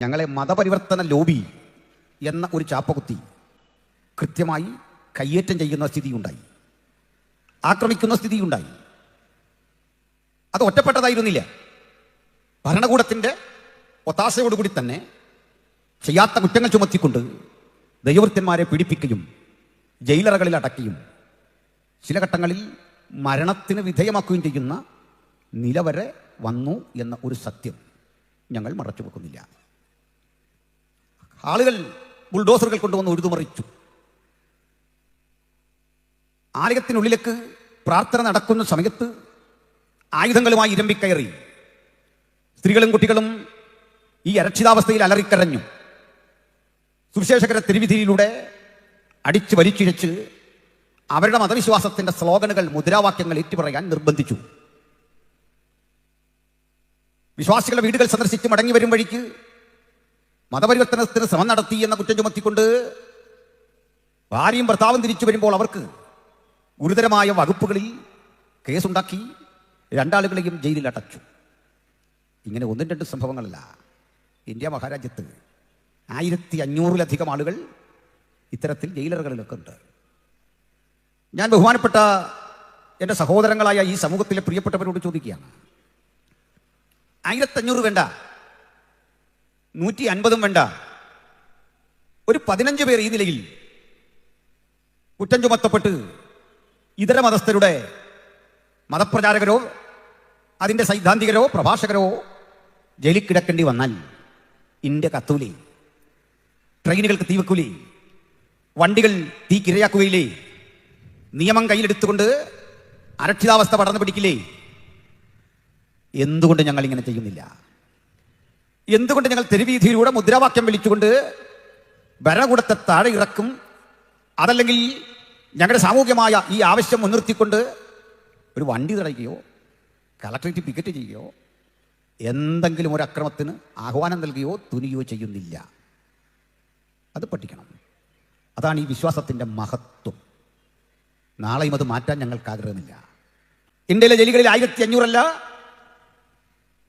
ഞങ്ങളെ മതപരിവർത്തന ലോബി എന്ന ഒരു ചാപ്പകുത്തി കൃത്യമായി കയ്യേറ്റം ചെയ്യുന്ന സ്ഥിതിയുണ്ടായി, ആക്രമിക്കുന്ന സ്ഥിതിയുണ്ടായി. അത് ഒറ്റപ്പെട്ടതായിരുന്നില്ല. ഭരണകൂടത്തിൻ്റെ ഒത്താശയോടുകൂടി തന്നെ ചെയ്യാത്ത കുറ്റങ്ങൾ ചുമത്തിക്കൊണ്ട് ദൈവവൃത്യന്മാരെ പീഡിപ്പിക്കുകയും ജയിലറകളിൽ അടക്കുകയും ചില ഘട്ടങ്ങളിൽ മരണത്തിന് വിധേയമാക്കുകയും ചെയ്യുന്ന നില വരെ വന്നു എന്ന ഒരു സത്യം ഞങ്ങൾ മറച്ചു വെക്കുന്നില്ല. ആളുകൾ ബുൾഡോസറുകൾ കൊണ്ടുവന്ന് ഉഴുതുമറിച്ചു. ആലയത്തിനുള്ളിലേക്ക് പ്രാർത്ഥന നടക്കുന്ന സമയത്ത് ആയുധങ്ങളുമായി ഇരമ്പിക്കയറി സ്ത്രീകളും കുട്ടികളും ഈ അരക്ഷിതാവസ്ഥയിൽ അലറിക്കരഞ്ഞു. സുവിശേഷകരെ തെരുവിധിയിലൂടെ അടിച്ചു വലിച്ചിഴച്ച് അവരുടെ മതവിശ്വാസത്തിന്റെ സ്ലോഗനുകൾ, മുദ്രാവാക്യങ്ങൾ ഏറ്റുപറയാൻ നിർബന്ധിച്ചു. വിശ്വാസികളുടെ വീടുകൾ സന്ദർശിച്ച് മടങ്ങി വരും വഴിക്ക് മതപരിവർത്തനത്തിന് ശ്രമം നടത്തി എന്ന കുറ്റം ചുമത്തിക്കൊണ്ട് ഭാര്യയും ഭർത്താവും തിരിച്ചു വരുമ്പോൾ അവർക്ക് ഗുരുതരമായ വകുപ്പുകളിൽ കേസുണ്ടാക്കി രണ്ടാളുകളെയും ജയിലിൽ അടച്ചു. ഇങ്ങനെ ഒന്നും രണ്ട് സംഭവങ്ങളല്ല. ഇന്ത്യ മഹാരാജ്യത്ത് 1500-ലധികം ആളുകൾ ഇത്തരത്തിൽ ജയിലറുകളിലൊക്കെ ഉണ്ട്. ഞാൻ ബഹുമാനപ്പെട്ട എൻ്റെ സഹോദരങ്ങളായ ഈ സമൂഹത്തിലെ പ്രിയപ്പെട്ടവരോട് ചോദിക്കുകയാണ്, 1500 വേണ്ട, 150 വേണ്ട, ഒരു 15 പേർ ഈ നിലയിൽ കുറ്റം ചുമത്തപ്പെട്ട് ഇതര മതസ്ഥരുടെ മതപ്രചാരകരോ അതിൻ്റെ സൈദ്ധാന്തികരോ പ്രഭാഷകരോ ജയിലിൽ കിടക്കേണ്ടി വന്നാൽ ഇന്ത്യ കത്തൂലേ? ട്രെയിനുകൾക്ക് തീവെക്കൂലേ? വണ്ടികൾ തീക്കിരയാക്കുകയില്ലേ? നിയമം കയ്യിലെടുത്തുകൊണ്ട് അരക്ഷിതാവസ്ഥ പടർന്നു പിടിക്കില്ലേ? എന്തുകൊണ്ട് ഞങ്ങൾ ഇങ്ങനെ ചെയ്യുന്നില്ല? എന്തുകൊണ്ട് ഞങ്ങൾ തെരുവീതിയിലൂടെ മുദ്രാവാക്യം വിളിച്ചുകൊണ്ട് ഭരണകൂടത്തെ താഴെ ഇറക്കും? അതല്ലെങ്കിൽ ഞങ്ങളുടെ സാമൂഹികമായ ഈ ആവശ്യം മുൻനിർത്തിക്കൊണ്ട് ഒരു വണ്ടി തടയുകയോ കളക്ടറേറ്റ് പിക്കറ്റ് ചെയ്യുകയോ എന്തെങ്കിലും ഒരു അക്രമത്തിന് ആഹ്വാനം നൽകുകയോ തുനിയോ ചെയ്യുന്നില്ല? അത് പഠിക്കണം. അതാണ് ഈ വിശ്വാസത്തിൻ്റെ മഹത്വം. നാളെയും അത് മാറ്റാൻ ഞങ്ങൾക്ക് ആഗ്രഹമില്ല. ഇന്ത്യയിലെ ജയിലുകളിൽ 1500 അല്ല,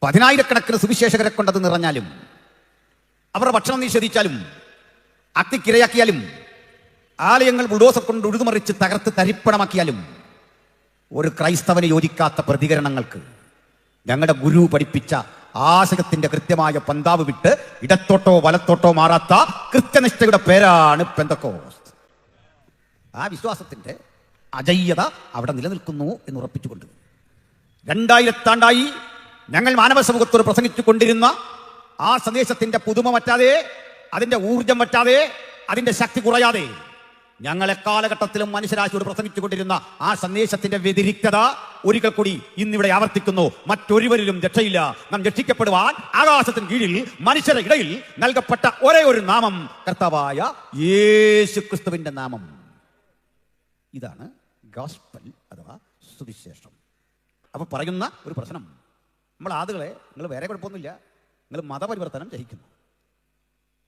10,000-കണക്കിന് സുവിശേഷകരെ കൊണ്ടത് നിറഞ്ഞാലും, അവരുടെ ഭക്ഷണം നിഷേധിച്ചാലും, അഗ്നിക്കിരയാക്കിയാലും, ആലയങ്ങൾ ബുൾഡോസർ കൊണ്ട് ഉഴുതുമറിച്ച് തകർത്ത് തരിപ്പണമാക്കിയാലും ഒരു ക്രൈസ്തവന് യോജിക്കാത്ത പ്രതികരണങ്ങൾക്ക് ഞങ്ങളുടെ ഗുരു പഠിപ്പിച്ച ആശയത്തിന്റെ കൃത്യമായ പന്താവ് വിട്ട് ഇടത്തോട്ടോ വലത്തോട്ടോ മാറാത്ത കൃത്യനിഷ്ഠയുടെ പേരാണ് പെന്തക്കോസ്ത്. ആ വിശ്വാസത്തിന്റെ അജയ്യത അവിടെ നിലനിൽക്കുന്നു എന്ന് ഉറപ്പിച്ചുകൊണ്ട് 2000 ആണ്ടായി ഞങ്ങൾ മാനവ സമൂഹത്തോട് പ്രസംഗിച്ചു കൊണ്ടിരുന്ന ആ സന്ദേശത്തിന്റെ പുതുമ വറ്റാതെ, അതിന്റെ ഊർജം വറ്റാതെ, അതിന്റെ ശക്തി കുറയാതെ ഞങ്ങളെ കാലഘട്ടത്തിലും മനുഷ്യരാശിയോട് പ്രസംഗിച്ചുകൊണ്ടിരുന്ന ആ സന്ദേശത്തിന്റെ വ്യതിരിക്തത ഒരിക്കൽ കൂടി ഇന്നിവിടെ ആവർത്തിക്കുന്നു. മറ്റൊരുവരിലും രക്ഷയില്ല. നാം രക്ഷിക്കപ്പെടുവാൻ ആകാശത്തിന് കീഴിൽ മനുഷ്യരുടെ ഇടയിൽ നൽകപ്പെട്ട ഒരേ ഒരു നാമം കർത്താവായ യേശു ക്രിസ്തുവിന്റെ നാമം. ഇതാണ് ഗോസ്പൽ അഥവാ സുവിശേഷം. അപ്പൊ പറയുന്ന ഒരു പ്രശ്നം, നമ്മൾ ആളുകളെ, നിങ്ങൾ വേറെ കുഴപ്പമൊന്നുമില്ല, നിങ്ങൾ മതപരിവർത്തനം ചെയ്യിക്കുന്നു.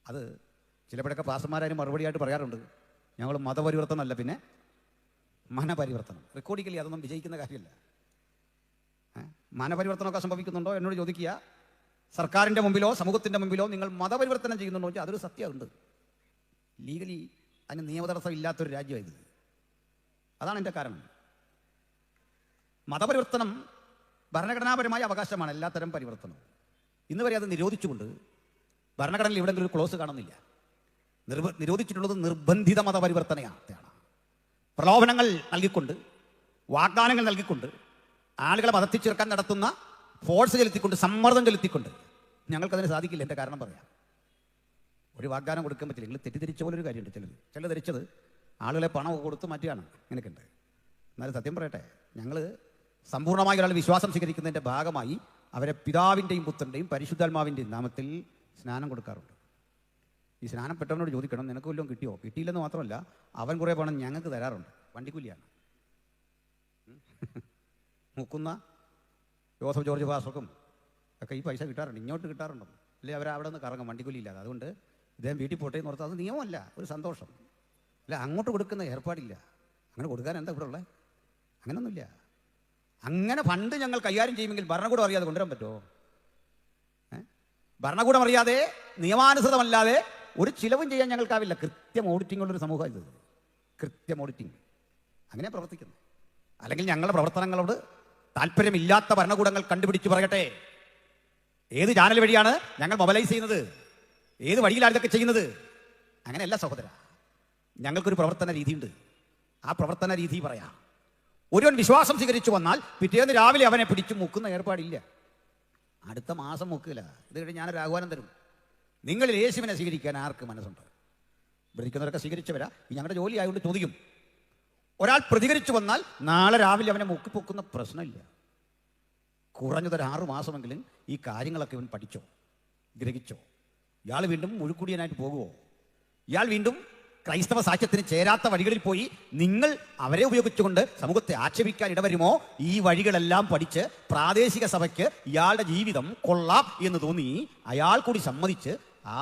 അത് ചിലപ്പോഴൊക്കെ പാസ്റ്റർമാരും മറുപടിയായിട്ട് പറയാറുണ്ട്, ഞങ്ങൾ മതപരിവർത്തനമല്ല, പിന്നെ മനപരിവർത്തനം. റെക്കോർഡിക്കലി അതൊന്നും വിജയിക്കുന്ന കാര്യമല്ല. മനപരിവർത്തനമൊക്കെ സംഭവിക്കുന്നുണ്ടോ എന്നോട് ചോദിക്കുക. സർക്കാരിൻ്റെ മുമ്പിലോ സമൂഹത്തിൻ്റെ മുമ്പിലോ നിങ്ങൾ മതപരിവർത്തനം ചെയ്യുന്നുണ്ടോ വെച്ചാൽ അതൊരു സത്യമുണ്ട്. ലീഗലി അതിന് നിയമതടസ്സം ഇല്ലാത്തൊരു രാജ്യമായത്. അതാണ് എൻ്റെ കാരണം. മതപരിവർത്തനം ഭരണഘടനാപരമായ അവകാശമാണ്. എല്ലാത്തരം പരിവർത്തനവും ഇന്ന് വരെ അത് നിരോധിച്ചുകൊണ്ട് ഭരണഘടനയിൽ എവിടെയെങ്കിലും ഒരു ക്ലോസ് കാണുന്നില്ല. നിരോധിച്ചിട്ടുള്ളത് നിർബന്ധിത മതപരിവർത്തനയാണ്. പ്രലോഭനങ്ങൾ നൽകിക്കൊണ്ട്, വാഗ്ദാനങ്ങൾ നൽകിക്കൊണ്ട്, ആളുകളെ മതത്തിൽ ചേർക്കാൻ നടത്തുന്ന ഫോഴ്സ് ചെലുത്തിക്കൊണ്ട്, സമ്മർദ്ദം ചെലുത്തിക്കൊണ്ട് ഞങ്ങൾക്കതിന് സാധിക്കില്ല. എൻ്റെ കാരണം പറയാം. ഒരു വാഗ്ദാനം കൊടുക്കാൻ പറ്റില്ല. നിങ്ങൾ തെറ്റിദ്ധരിച്ച പോലൊരു കാര്യമുണ്ട്. ചിലർ ധരിച്ചത് ആളുകളെ പണം കൊടുത്ത് മാറ്റുകയാണ്. അങ്ങനെയൊക്കെ ഉണ്ട്. എന്നാലും സത്യം പറയട്ടെ, ഞങ്ങൾ സമ്പൂർണ്ണമായി ഒരാൾ വിശ്വാസം സ്വീകരിക്കുന്നതിൻ്റെ ഭാഗമായി അവരെ പിതാവിൻ്റെയും പുത്രൻ്റെയും പരിശുദ്ധാത്മാവിൻ്റെയും നാമത്തിൽ സ്നാനം കൊടുക്കാറുണ്ട്. ഈ സ്നാനപ്പെട്ടവനോട് ചോദിക്കണം, നിനക്ക് വല്ലതും കിട്ടിയോ? കിട്ടിയില്ലെന്ന് മാത്രമല്ല, അവൻ കുറേ പണം ഞങ്ങൾക്ക് തരാറുണ്ട്. വണ്ടിക്കൂലിയാണ്. മുക്കുന്ന ജോസഫ് ജോർജ് പാസ്റ്റർക്കും ഒക്കെ ഈ പൈസ കിട്ടാറുണ്ട്. ഇങ്ങോട്ട് കിട്ടാറുണ്ടോ? അല്ലെ അവർ അവിടെ നിന്ന് കറങ്ങും വണ്ടിക്കൂലി ഇല്ലാതെ. അതുകൊണ്ട് ഇദ്ദേഹം വീട്ടിൽ പോട്ടെ എന്ന് ഓർത്താൽ അത് നിയമമല്ല, ഒരു സന്തോഷം. അല്ല, അങ്ങോട്ട് കൊടുക്കുന്ന ഏർപ്പാടില്ല. അങ്ങനെ കൊടുക്കാൻ എന്താ ഇവിടെ ഉള്ളത്? അങ്ങനെയൊന്നുമില്ല. അങ്ങനെ ഫണ്ട് ഞങ്ങൾ കൈകാര്യം ചെയ്യുമെങ്കിൽ ഭരണകൂടം അറിയാതെ കൊണ്ടുവരാൻ പറ്റുമോ? ഭരണകൂടം അറിയാതെ നിയമാനുസൃതമല്ലാതെ ഒരു ചിലവും ചെയ്യാൻ ഞങ്ങൾക്കാവില്ല. കൃത്യം ഓഡിറ്റിംഗ് ഉള്ളൊരു സമൂഹം ഇത്. കൃത്യം ഓഡിറ്റിംഗ് അങ്ങനെ പ്രവർത്തിക്കുന്നു. അല്ലെങ്കിൽ ഞങ്ങളുടെ പ്രവർത്തനങ്ങളോട് താല്പര്യമില്ലാത്ത ഭരണകൂടങ്ങൾ കണ്ടുപിടിച്ച് പറയട്ടെ, ഏത് ചാനൽ വഴിയാണ് ഞങ്ങൾ മൊബൈലൈസ് ചെയ്യുന്നത്, ഏത് വഴിയിലാണ് ഇതൊക്കെ ചെയ്യുന്നത്. അങ്ങനെയല്ല സഹോദര, ഞങ്ങൾക്കൊരു പ്രവർത്തന രീതിയുണ്ട്. ആ പ്രവർത്തന രീതി പറയാം. ഒരുവൻ വിശ്വാസം സ്വീകരിച്ചു വന്നാൽ പിറ്റേന്ന് രാവിലെ അവനെ പിടിച്ചു മുക്കുന്ന ഏർപ്പാടില്ല. അടുത്ത മാസം മുക്കില്ല. ഇത് കഴിഞ്ഞ് ഞാനൊരു ആഹ്വാനം തരും. നിങ്ങളിൽ യേശുവിനെ സ്വീകരിക്കാൻ ആർക്ക് മനസ്സുണ്ട്? വിളിക്കുന്നവരൊക്കെ സ്വീകരിച്ചവരാ. ഈ ഞങ്ങളുടെ ജോലി ആയതുകൊണ്ട് ചോദിക്കും. ഒരാൾ പ്രതികരിച്ചു വന്നാൽ നാളെ രാവിലെ അവനെ മുക്കിപ്പൊക്കുന്ന പ്രശ്നമില്ല. കുറഞ്ഞതൊരു 6 മാസമെങ്കിലും ഈ കാര്യങ്ങളൊക്കെ ഇവൻ പഠിച്ചോ, ഗ്രഹിച്ചോ. ഇയാൾ വീണ്ടും മുഴുക്കുടിയനായിട്ട് പോകുമോ? ഇയാൾ വീണ്ടും ക്രൈസ്തവ സാക്ഷ്യത്തിന് ചേരാത്ത വഴികളിൽ പോയി നിങ്ങൾ അവരെ ഉപയോഗിച്ചുകൊണ്ട് സമൂഹത്തെ ആക്ഷേപിക്കാൻ ഇടവരുമോ? ഈ വഴികളെല്ലാം പഠിച്ച് പ്രാദേശിക സഭയ്ക്ക് ഇയാളുടെ ജീവിതം കൊള്ളാം എന്ന് തോന്നി അയാൾ കൂടി സമ്മതിച്ച് ആ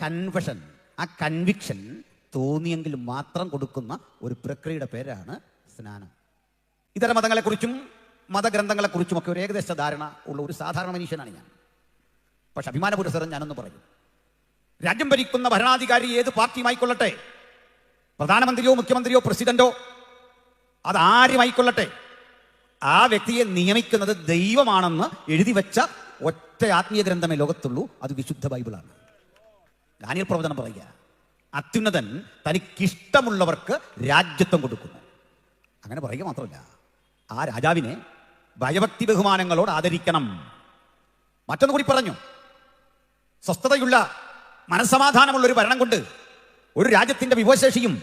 കൺവെഷൻ, ആ കൺവിക്ഷൻ തോന്നിയെങ്കിൽ മാത്രം കൊടുക്കുന്ന ഒരു പ്രക്രിയയുടെ പേരാണ് സ്നാനം. ഇതര മതങ്ങളെക്കുറിച്ചും മതഗ്രന്ഥങ്ങളെക്കുറിച്ചുമൊക്കെ ഒരു ഏകദേശ ധാരണ ഉള്ള ഒരു സാധാരണ മനുഷ്യനാണ് ഞാൻ. പക്ഷെ അഭിമാനപുരസരം ഞാനൊന്ന് പറയും. രാജ്യം ഭരിക്കുന്ന ഭരണാധികാരി ഏത് പാർട്ടിയുമായിക്കൊള്ളട്ടെ, പ്രധാനമന്ത്രിയോ മുഖ്യമന്ത്രിയോ പ്രസിഡന്റോ, അതാരുമായിക്കൊള്ളട്ടെ, ആ വ്യക്തിയെ നിയമിക്കുന്നത് ദൈവമാണെന്ന് എഴുതി വെച്ച ഒറ്റ ആത്മീയ ഗ്രന്ഥമേ ലോകത്തുള്ളൂ. അത് വിശുദ്ധ ബൈബിളാണ്. ദാനിയേൽ പ്രവചനം പറയുക, അത്യുന്നതൻ തനിക്കിഷ്ടമുള്ളവർക്ക് രാജ്യത്വം കൊടുക്കുന്നു. അങ്ങനെ പറയുക മാത്രമല്ല, ആ രാജാവിനെ ഭയഭക്തി ബഹുമാനങ്ങളോട് ആദരിക്കണം. മറ്റൊന്നു കൂടി പറഞ്ഞു, സ്വസ്ഥതയുള്ള മനസ്സമാധാനമുള്ള ഒരു ഭരണം കൊണ്ട് ഒരു രാജ്യത്തിന്റെ വിഭവശേഷിയും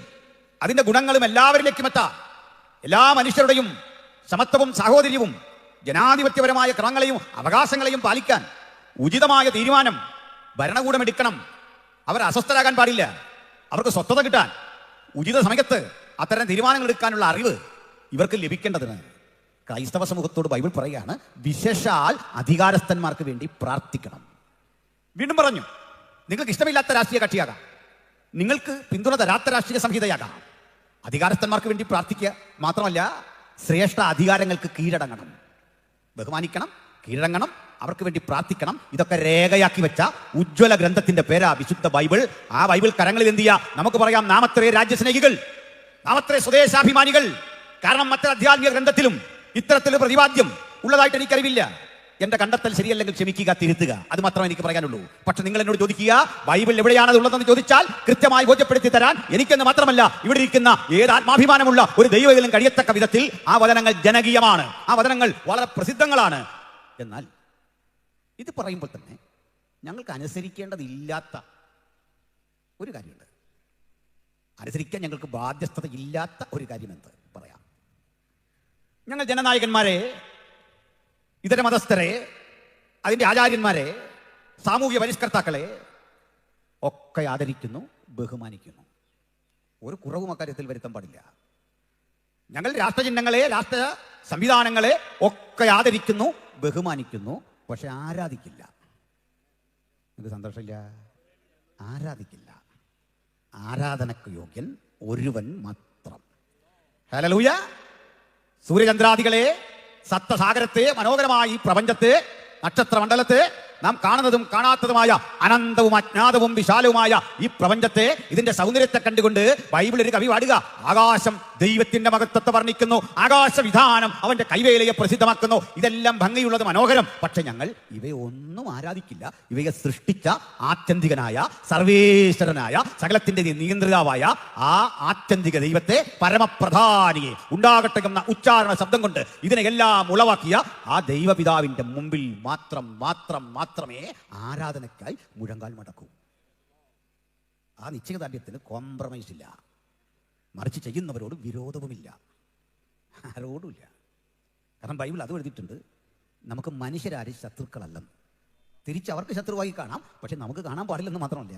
അതിന്റെ ഗുണങ്ങളും എല്ലാവരിലേക്കും എത്താം. എല്ലാ മനുഷ്യരുടെയും സമത്വവും സാഹോദര്യവും ജനാധിപത്യപരമായ ക്രമങ്ങളെയും അവകാശങ്ങളെയും പാലിക്കാൻ ഉചിതമായ തീരുമാനം ഭരണകൂടം എടുക്കണം. അവർ അസ്വസ്ഥരാകാൻ പാടില്ല. അവർക്ക് സ്വസ്ഥത കിട്ടാൻ ഉചിത സമയത്ത് അത്തരം തീരുമാനങ്ങൾ എടുക്കാനുള്ള അറിവ് ഇവർക്ക് ലഭിക്കേണ്ടതിന് ക്രൈസ്തവ സമൂഹത്തോട് ബൈബിൾ പറയുകയാണ്, വിശേഷാൽ അധികാരസ്ഥന്മാർക്ക് വേണ്ടി പ്രാർത്ഥിക്കണം. വീണ്ടും പറഞ്ഞു, നിങ്ങൾക്ക് ഇഷ്ടമില്ലാത്ത രാഷ്ട്രീയ കക്ഷിയാകാം, നിങ്ങൾക്ക് പിന്തുണ തരാത്ത രാഷ്ട്രീയ സംഹിതയാകാം. അധികാരസ്ഥന്മാർക്ക് വേണ്ടി പ്രാർത്ഥിക്കുക മാത്രമല്ല, ശ്രേഷ്ഠ അധികാരങ്ങൾക്ക് കീഴടങ്ങണം, ബഹുമാനിക്കണം, കീഴടങ്ങണം, അവർക്ക് വേണ്ടി പ്രാർത്ഥിക്കണം. ഇതൊക്കെ രേഖയാക്കി വെച്ച ഉജ്ജ്വല ഗ്രന്ഥത്തിന്റെ പേരാ വിശുദ്ധ ബൈബിൾ. ആ ബൈബിൾ കരങ്ങളിൽ എന്ത് ചെയ്യാം? നമുക്ക് പറയാം, നാമത്രേ രാജ്യസ്നേഹികൾ, നാമത്രേ സ്വദേശാഭിമാനികൾ. കാരണം മറ്റൊരു ആധ്യാത്മിക ഗ്രന്ഥത്തിലും ഇത്തരത്തിലൊരു പ്രതിപാദ്യം ഉള്ളതായിട്ട് എനിക്കറിവില്ല. എന്റെ കണ്ടെത്തൽ ശരിയല്ലെങ്കിൽ ക്ഷമിക്കുക, തിരുത്തുക, അത് മാത്രമേ എനിക്ക് പറയാനുള്ളൂ. പക്ഷെ നിങ്ങൾ എന്നോട് ചോദിക്കുക, ബൈബിൾ എവിടെയാണ് അത് ഉള്ളതെന്ന് ചോദിച്ചാൽ കൃത്യമായി ബോധ്യപ്പെടുത്തി തരാൻ എനിക്കെന്ന് മാത്രമല്ല, ഇവിടെ ഇരിക്കുന്ന ഏത് ആത്മാഭിമാനമുള്ള ഒരു ദൈവത്തിലും കഴിയത്തക്ക വിധത്തിൽ ആ വചനങ്ങൾ ജനകീയമാണ്, ആ വചനങ്ങൾ വളരെ പ്രസിദ്ധങ്ങളാണ്. എന്നാൽ ഇത് പറയുമ്പോൾ തന്നെ ഞങ്ങൾക്ക് അനുസരിക്കേണ്ടതില്ലാത്ത ഒരു കാര്യമുണ്ട്. അനുസരിക്കാൻ ഞങ്ങൾക്ക് ബാധ്യസ്ഥത ഇല്ലാത്ത ഒരു കാര്യം എന്ത് പറയാം? ഞങ്ങൾ ജനനായകന്മാരെ, ഇതര മതസ്ഥരെ, അതിൻ്റെ ആചാര്യന്മാരെ, സാമൂഹ്യ പരിഷ്കർത്താക്കളെ ഒക്കെ ആദരിക്കുന്നു, ബഹുമാനിക്കുന്നു. ഒരു കുറവും അക്കാര്യത്തിൽ വരുത്താൻ പാടില്ല. ഞങ്ങൾ രാഷ്ട്രചിഹ്നങ്ങളെ, രാഷ്ട്ര സംവിധാനങ്ങളെ ഒക്കെ ആദരിക്കുന്നു, ബഹുമാനിക്കുന്നു. പക്ഷെ ആരാധിക്കില്ല. നിങ്ങൾക്ക് സന്തോഷമില്ല? ആരാധിക്കില്ല. ആരാധനക്ക് യോഗ്യൻ ഒരുവൻ മാത്രം. ഹല്ലേലൂയ. സൂര്യചന്ദ്രാദികളെ, സപ്തസാഗരത്തെ, മനോഹരമായ ഈ പ്രപഞ്ചത്തെ, നക്ഷത്രമണ്ഡലത്തെ, നാം കാണുന്നതും കാണാത്തതുമായ അനന്തവും അജ്ഞാതവും വിശാലവുമായ ഈ പ്രപഞ്ചത്തെ, ഇതിന്റെ സൗന്ദര്യത്തെ കണ്ടുകൊണ്ട് ബൈബിൾ ഒരു കവി പാടുക, ആകാശം ദൈവത്തിന്റെ മഹത്വത്തെ വർണ്ണിക്കുന്നു, ആകാശവിധാനം അവന്റെ കൈവേലയെ പ്രസിദ്ധമാക്കുന്നു. ഇതെല്ലാം ഭംഗിയുള്ളത്, മനോഹരം. പക്ഷെ ഞങ്ങൾ ഇവയെ ഒന്നും ആരാധിക്കില്ല. ഇവയെ സൃഷ്ടിച്ച ആത്യന്തികനായ സർവേശ്വരനായ സകലത്തിന്റെ നിയന്ത്രിതാവായ ആ ആത്യന്തിക ദൈവത്തെ, പരമപ്രധാനിയെ, ഉണ്ടാകട്ടെ എന്ന ഉച്ചാരണ ശബ്ദം കൊണ്ട് ഇതിനെല്ലാം ഉളവാക്കിയ ആ ദൈവപിതാവിന്റെ മുമ്പിൽ മാത്രമേ ആരാധനയ്ക്കായി മുഴങ്കാൽ മടക്കൂ. ആ നിശ്ചയദാർഢ്യത്തിന് കോംപ്രമൈസ് ഇല്ല. മറിച്ച് ചെയ്യുന്നവരോട് വിരോധവുമില്ല, ആരോടുമില്ല. കാരണം ബൈബിൾ അത് എഴുതിയിട്ടുണ്ട്, നമുക്ക് മനുഷ്യരാരും ശത്രുക്കളല്ലെന്ന്. തിരിച്ച് അവർക്ക് ശത്രുവായി കാണാം, പക്ഷെ നമുക്ക് കാണാൻ പാടില്ലെന്ന് മാത്രമല്ല,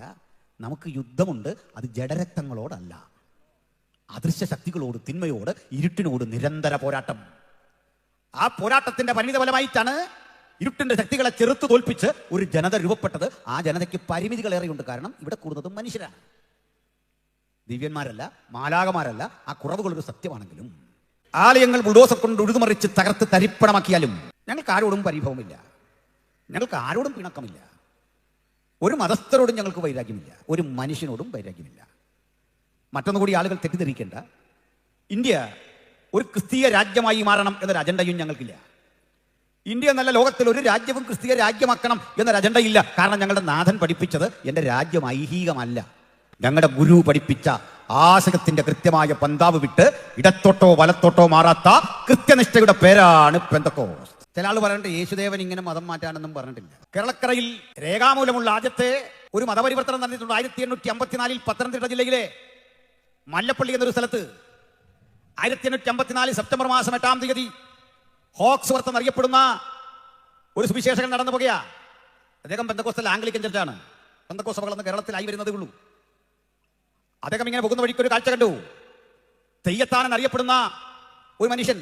നമുക്ക് യുദ്ധമുണ്ട്. അത് ജഡരക്തങ്ങളോടല്ല, അദൃശ്യ ശക്തികളോട്, തിന്മയോട്, ഇരുട്ടിനോട് നിരന്തര പോരാട്ടം. ആ പോരാട്ടത്തിന്റെ പരിണിത ഫലമായിട്ടാണ് ഇരുട്ടിന്റെ ശക്തികളെ ചെറുത്തു തോൽപ്പിച്ച് ഒരു ജനത രൂപപ്പെട്ടത്. ആ ജനതയ്ക്ക് പരിമിതികളേറെയുണ്ട്. കാരണം ഇവിടെ കൂടുന്നതും മനുഷ്യരാണ്, ദിവ്യന്മാരല്ല, മാലാകമാരല്ല. ആ കുറവുകളൊരു സത്യമാണെങ്കിലും ആലയങ്ങൾ ബുൾഡോസർ കൊണ്ട് ഉഴുതുമറിച്ച് തകർത്ത് തരിപ്പണമാക്കിയാലും ഞങ്ങൾക്ക് ആരോടും പരിഭവമില്ല, ഞങ്ങൾക്ക് ആരോടും പിണക്കമില്ല. ഒരു മതസ്ഥരോടും ഞങ്ങൾക്ക് വൈരാഗ്യമില്ല, ഒരു മനുഷ്യനോടും വൈരാഗ്യമില്ല. മറ്റൊന്നുകൂടി ആളുകൾ തെറ്റിദ്ധരിക്കേണ്ട, ഇന്ത്യ ഒരു ക്രിസ്തീയ രാജ്യമായി മാറണം എന്നൊരു അജണ്ടയും ഞങ്ങൾക്കില്ല. ഇന്ത്യ എന്നല്ല, ലോകത്തിൽ ഒരു രാജ്യവും ക്രിസ്തീയ രാജ്യമാക്കണം എന്നൊരു അജണ്ടയില്ല. കാരണം ഞങ്ങളുടെ നാഥൻ പഠിപ്പിച്ചത് എൻ്റെ രാജ്യം ഐഹികമല്ല. ഞങ്ങളുടെ ഗുരു പഠിപ്പിച്ച ആശയത്തിന്റെ കൃത്യമായ പന്താവ് വിട്ട് ഇടത്തോട്ടോ വലത്തോട്ടോ മാറാത്ത കൃത്യനിഷ്ഠയുടെ പേരാണ് പെന്തക്കോസ്ത്. ചില ആൾ പറഞ്ഞിട്ട് യേശുദേവൻ ഇങ്ങനെ മതം മാറ്റാനെന്നും പറഞ്ഞിട്ടില്ല. കേരളക്കരയിൽ രേഖാമൂലമുള്ള ആദ്യത്തെ ഒരു മതപരിവർത്തനം നടന്നിട്ടുണ്ട് 1854 പത്തനംതിട്ട ജില്ലയിലെ മല്ലപ്പള്ളി എന്നൊരു സ്ഥലത്ത്. 1854 സെപ്റ്റംബർ മാസം 8-ാം തീയതി ഹോക്സ്വർത്ത് എന്നറിയപ്പെടുന്ന ഒരു സുവിശേഷകൻ നടന്നു പോകുക. അദ്ദേഹം പെന്തക്കോസ്തൽ ആംഗ്ലിക്കൻ ചർച്ചാണ്. പെന്തക്കോസ്ത് സഭകളെന്ന് കേരളത്തിലായി വരുന്നതേ ഉള്ളൂ. അദ്ദേഹം ഇങ്ങനെ പോകുന്ന വഴിക്ക് ഒരു കാഴ്ച കണ്ടു. തെയ്യത്താൻ എന്നറിയപ്പെടുന്ന ഒരു മനുഷ്യൻ,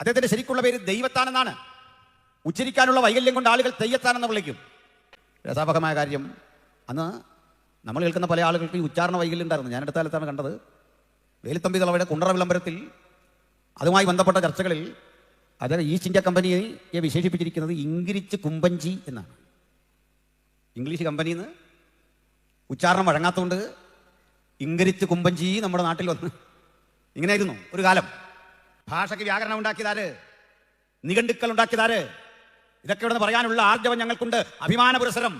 അദ്ദേഹത്തിന്റെ ശരിക്കുള്ള പേര് ദൈവത്താൻ എന്നാണ്. ഉച്ചരിക്കാനുള്ള വൈകല്യം കൊണ്ട് ആളുകൾ തെയ്യത്താൻ എന്ന് വിളിക്കും. രസാപകമായ കാര്യം, അന്ന് നമ്മൾ കേൾക്കുന്ന പല ആളുകൾക്ക് ഈ ഉച്ചാരണ വൈകല്യം ഉണ്ടായിരുന്നു. ഞാൻ അടുത്ത കാലത്താണ് കണ്ടത്. വേലുത്തമ്പി തളവയുടെ കുണ്ടറ വിളംബരത്തിൽ അതുമായി ബന്ധപ്പെട്ട ചർച്ചകളിൽ അദ്ദേഹം ഈസ്റ്റ് ഇന്ത്യ കമ്പനിയെ വിശേഷിപ്പിച്ചിരിക്കുന്നത് ഇംഗ്രിച്ച് കുമ്പഞ്ചി എന്നാണ്. ഇംഗ്ലീഷ് കമ്പനിന്ന് ഉച്ചാരണം വഴങ്ങാത്തതുകൊണ്ട് ഇംഗ്രിച്ച് കുമ്പഞ്ചി നമ്മുടെ നാട്ടിൽ വന്ന് ഇങ്ങനെയായിരുന്നു ഒരു കാലം. ഭാഷയ്ക്ക് വ്യാകരണം ഉണ്ടാക്കിയതാര്? നിഘണ്ടുക്കൾ ഉണ്ടാക്കിയതാര്? ഇതൊക്കെ ഇവിടെ പറയാനുള്ള ആർജവം ഞങ്ങൾക്കുണ്ട്, അഭിമാന പുരസരം.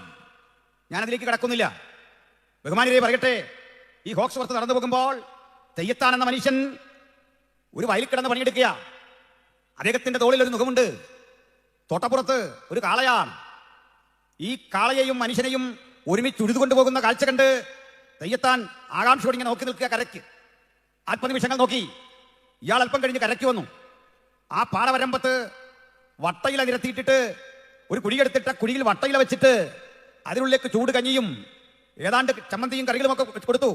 ഞാനതിലേക്ക് കിടക്കുന്നില്ല. ബഹുമാനിയെ പറയട്ടെ, ഈ ഹോക്സ്വർത്ത് നടന്നു പോകുമ്പോൾ തെയ്യത്താൻ എന്ന മനുഷ്യൻ ഒരു വയലിൽ കിടന്ന് പണിയെടുക്കുക. അദ്ദേഹത്തിന്റെ തോളിൽ ഒരു മുഖമുണ്ട്. തോട്ടപ്പുറത്ത് ഒരു കാളയാണ്. ഈ കാളയെയും മനുഷ്യനെയും ഒരുമിച്ച് ഉഴുതുകൊണ്ടുപോകുന്ന കാഴ്ച കണ്ട് തെയ്യത്താൻ ആകാംക്ഷയോടെ ഇങ്ങനെ നോക്കി നിൽക്കുക കരയ്ക്ക്. അല്പനിമിഷങ്ങൾ നോക്കി. ഇയാൾ അല്പം കഴിഞ്ഞ് കരയ്ക്ക് വന്നു. ആ പാടവരമ്പത്ത് വട്ടയില നിരത്തിയിട്ടിട്ട് ഒരു കുഴിയെടുത്തിട്ട് കുഴിയിൽ വട്ടയില വെച്ചിട്ട് അതിനുള്ളിലേക്ക് ചൂട് കഞ്ഞിയും ഏതാണ്ട് ചമ്മന്തിയും കറികളും ഒക്കെ കൊടുത്തു.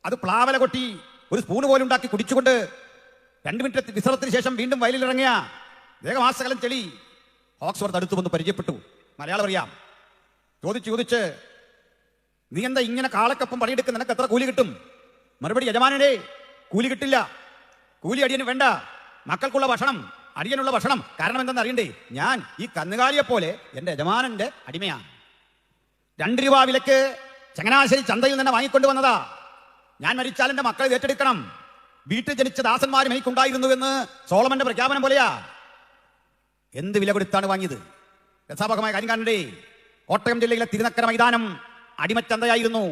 അത് പ്ലാവല കൊട്ടി ഒരു സ്പൂണ് പോലും ഉണ്ടാക്കി കുടിച്ചുകൊണ്ട് 2 മിനിറ്റ് വിശ്രമത്തിന് ശേഷം വീണ്ടും വയലിലിറങ്ങിയ ദേഹമാസകലം ചെളി ഹോക്സ്വർത്ത് അടുത്തു വന്ന് പരിചയപ്പെട്ടു. മലയാളം അറിയാം. ചോദിച്ച് നീ എന്താ ഇങ്ങനെ കാളക്കൊപ്പം പണിയെടുക്കുന്ന, നിനക്ക് എത്ര കൂലി കിട്ടും? മറുപടി, യജമാനേ കൂലി കിട്ടില്ല. കൂലി അടിയന് വേണ്ട, മക്കൾക്കുള്ള ഭക്ഷണം, അടിയനുള്ള ഭക്ഷണം. കാരണം എന്തെന്ന് അറിയണ്ടേ, ഞാൻ ഈ കന്നുകാലിയെ പോലെ എൻ്റെ യജമാനന്റെ അടിമയാണ്. 2 രൂപ വിലക്ക് ചങ്ങനാശ്ശേരി ചന്തയിൽ നിന്ന് വാങ്ങിക്കൊണ്ടു വന്നതാ. ഞാൻ മരിച്ചാൽ എൻ്റെ മക്കളെ ഏറ്റെടുക്കണം. വീട്ടിൽ ജനിച്ച ദാസന്മാരും എനിക്കുണ്ടായിരുന്നുവെന്ന് സോളമന്റെ പ്രഖ്യാപനം പോലെയാ. എന്ത് വില കൊടുത്താണ് വാങ്ങിയത്? രസാപകമായ കാര്യം കാണണ്ടേ. കോട്ടയം ജില്ലയിലെ തിരുനക്കര മൈതാനം അടിമച്ചന്തയായിരുന്നു.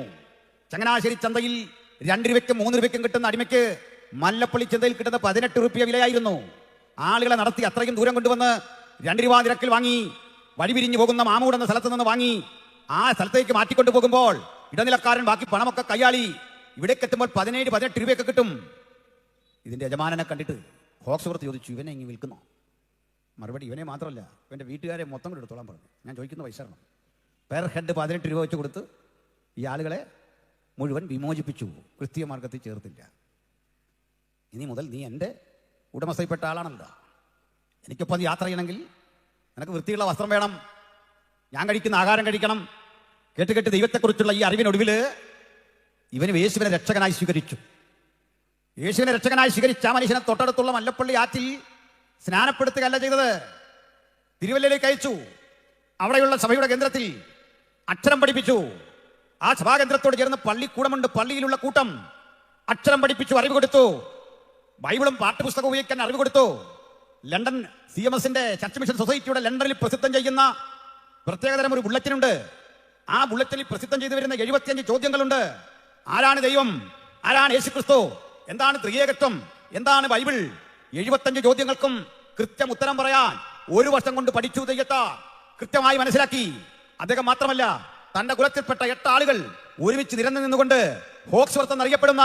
ചങ്ങനാശ്ശേരി ചന്തയിൽ 2 രൂപയ്ക്കും 3 രൂപയ്ക്കും കിട്ടുന്ന അടിമയ്ക്ക് മല്ലപ്പള്ളി ചന്തയിൽ കിട്ടുന്ന 18 രൂപ വിലയായിരുന്നു. ആളുകളെ നടത്തി അത്രയും ദൂരം കൊണ്ടുവന്ന് 2 രൂപ നിരക്കിൽ വാങ്ങി വഴിപിരിഞ്ഞു പോകുന്ന മാമൂട് എന്ന സ്ഥലത്ത് നിന്ന് വാങ്ങി ആ സ്ഥലത്തേക്ക് മാറ്റിക്കൊണ്ടു പോകുമ്പോൾ ഇടനിലക്കാരൻ ബാക്കി പണമൊക്കെ കൈയാളി. ഇവിടേക്ക് എത്തുമ്പോൾ 17-18 രൂപയൊക്കെ കിട്ടും. ഇതിന്റെ യജമാനനെ കണ്ടിട്ട് ഹോക്സ്വർത്ത് ചോദിച്ചു, ഇവനെ ഇങ്ങനെ വിൽക്കുന്നോ? മറുപടി, ഇവനെ മാത്രമല്ല ഇവന്റെ വീട്ടുകാരെ മൊത്തം കൂടെ എടുത്തോളാൻ പറഞ്ഞു. ഞാൻ ചോദിക്കുന്ന പൈസ തരണം. പെർ ഹെഡ് 18 രൂപ വെച്ച് കൊടുത്ത് ഈ ആളുകളെ മുഴുവൻ വിമോചിപ്പിച്ചു. ക്രിസ്തീയ മാർഗത്തിൽ ചേർത്തില്ല. ഇനി മുതൽ നീ എൻ്റെ ഉടമസ്ഥയിൽപ്പെട്ട ആളാണല്ലോ. എനിക്കൊപ്പം അത് യാത്ര ചെയ്യണമെങ്കിൽ നിനക്ക് വൃത്തിയുള്ള വസ്ത്രം വേണം, ഞാൻ കഴിക്കുന്ന ആഹാരം കഴിക്കണം. കേട്ട് ദൈവത്തെക്കുറിച്ചുള്ള ഈ അറിവിനൊടുവിൽ ഇവന് യേശുവിനെ രക്ഷകനായി സ്വീകരിച്ചു. യേശുവിനെ രക്ഷകനായി സ്വീകരിച്ച മനുഷ്യനെ തൊട്ടടുത്തുള്ള മല്ലപ്പള്ളി ആറ്റിൽ സ്നാനപ്പെടുത്തുകയല്ല ചെയ്തത്, തിരുവല്ലയിലേക്ക് അയച്ചു. അവിടെയുള്ള സഭയുടെ കേന്ദ്രത്തിൽ അക്ഷരം പഠിപ്പിച്ചു. ആ സഭാകേന്ദ്രത്തോട് ചേർന്ന് പള്ളിക്കൂടമുണ്ട്, പള്ളിയിലുള്ള കൂട്ടം. അക്ഷരം പഠിപ്പിച്ചു, അറിവ് കൊടുത്തു. ബൈബിളും പാഠ്യപുസ്തകം ഉപയോഗിക്കാൻ അറിവ് കൊടുത്തു. ലണ്ടൻ CMSന്റെ ചർച്ച് മിഷൻ സൊസൈറ്റിയുടെ ലണ്ടനിൽ പ്രസിദ്ധം ചെയ്യുന്ന പ്രത്യേകതരം ഒരു ബുള്ളറ്റിനുണ്ട്. ആ ബുള്ളറ്റിനിൽ പ്രസിദ്ധം ചെയ്തു വരുന്ന 75 ചോദ്യങ്ങളുണ്ട്. ആരാണ് ദൈവം? ആരാണ് യേശുക്രിസ്തു? എന്താണ് ത്രിയേകത്വം? എന്താണ് ബൈബിൾ? 75 ചോദ്യങ്ങൾക്കും കൃത്യം ഉത്തരം പറയാൻ 1 വർഷം കൊണ്ട് പഠിച്ചു തെയ്യത്താൻ. കൃത്യമായി മനസ്സിലാക്കി. അദ്ദേഹം മാത്രമല്ല, തന്റെ കുലത്തിൽപ്പെട്ട 8 ആളുകൾ ഒരുമിച്ച് നിരന്നു നിന്നുകൊണ്ട് ഹോക്സ്വർത്ത് എന്നറിയപ്പെടുന്ന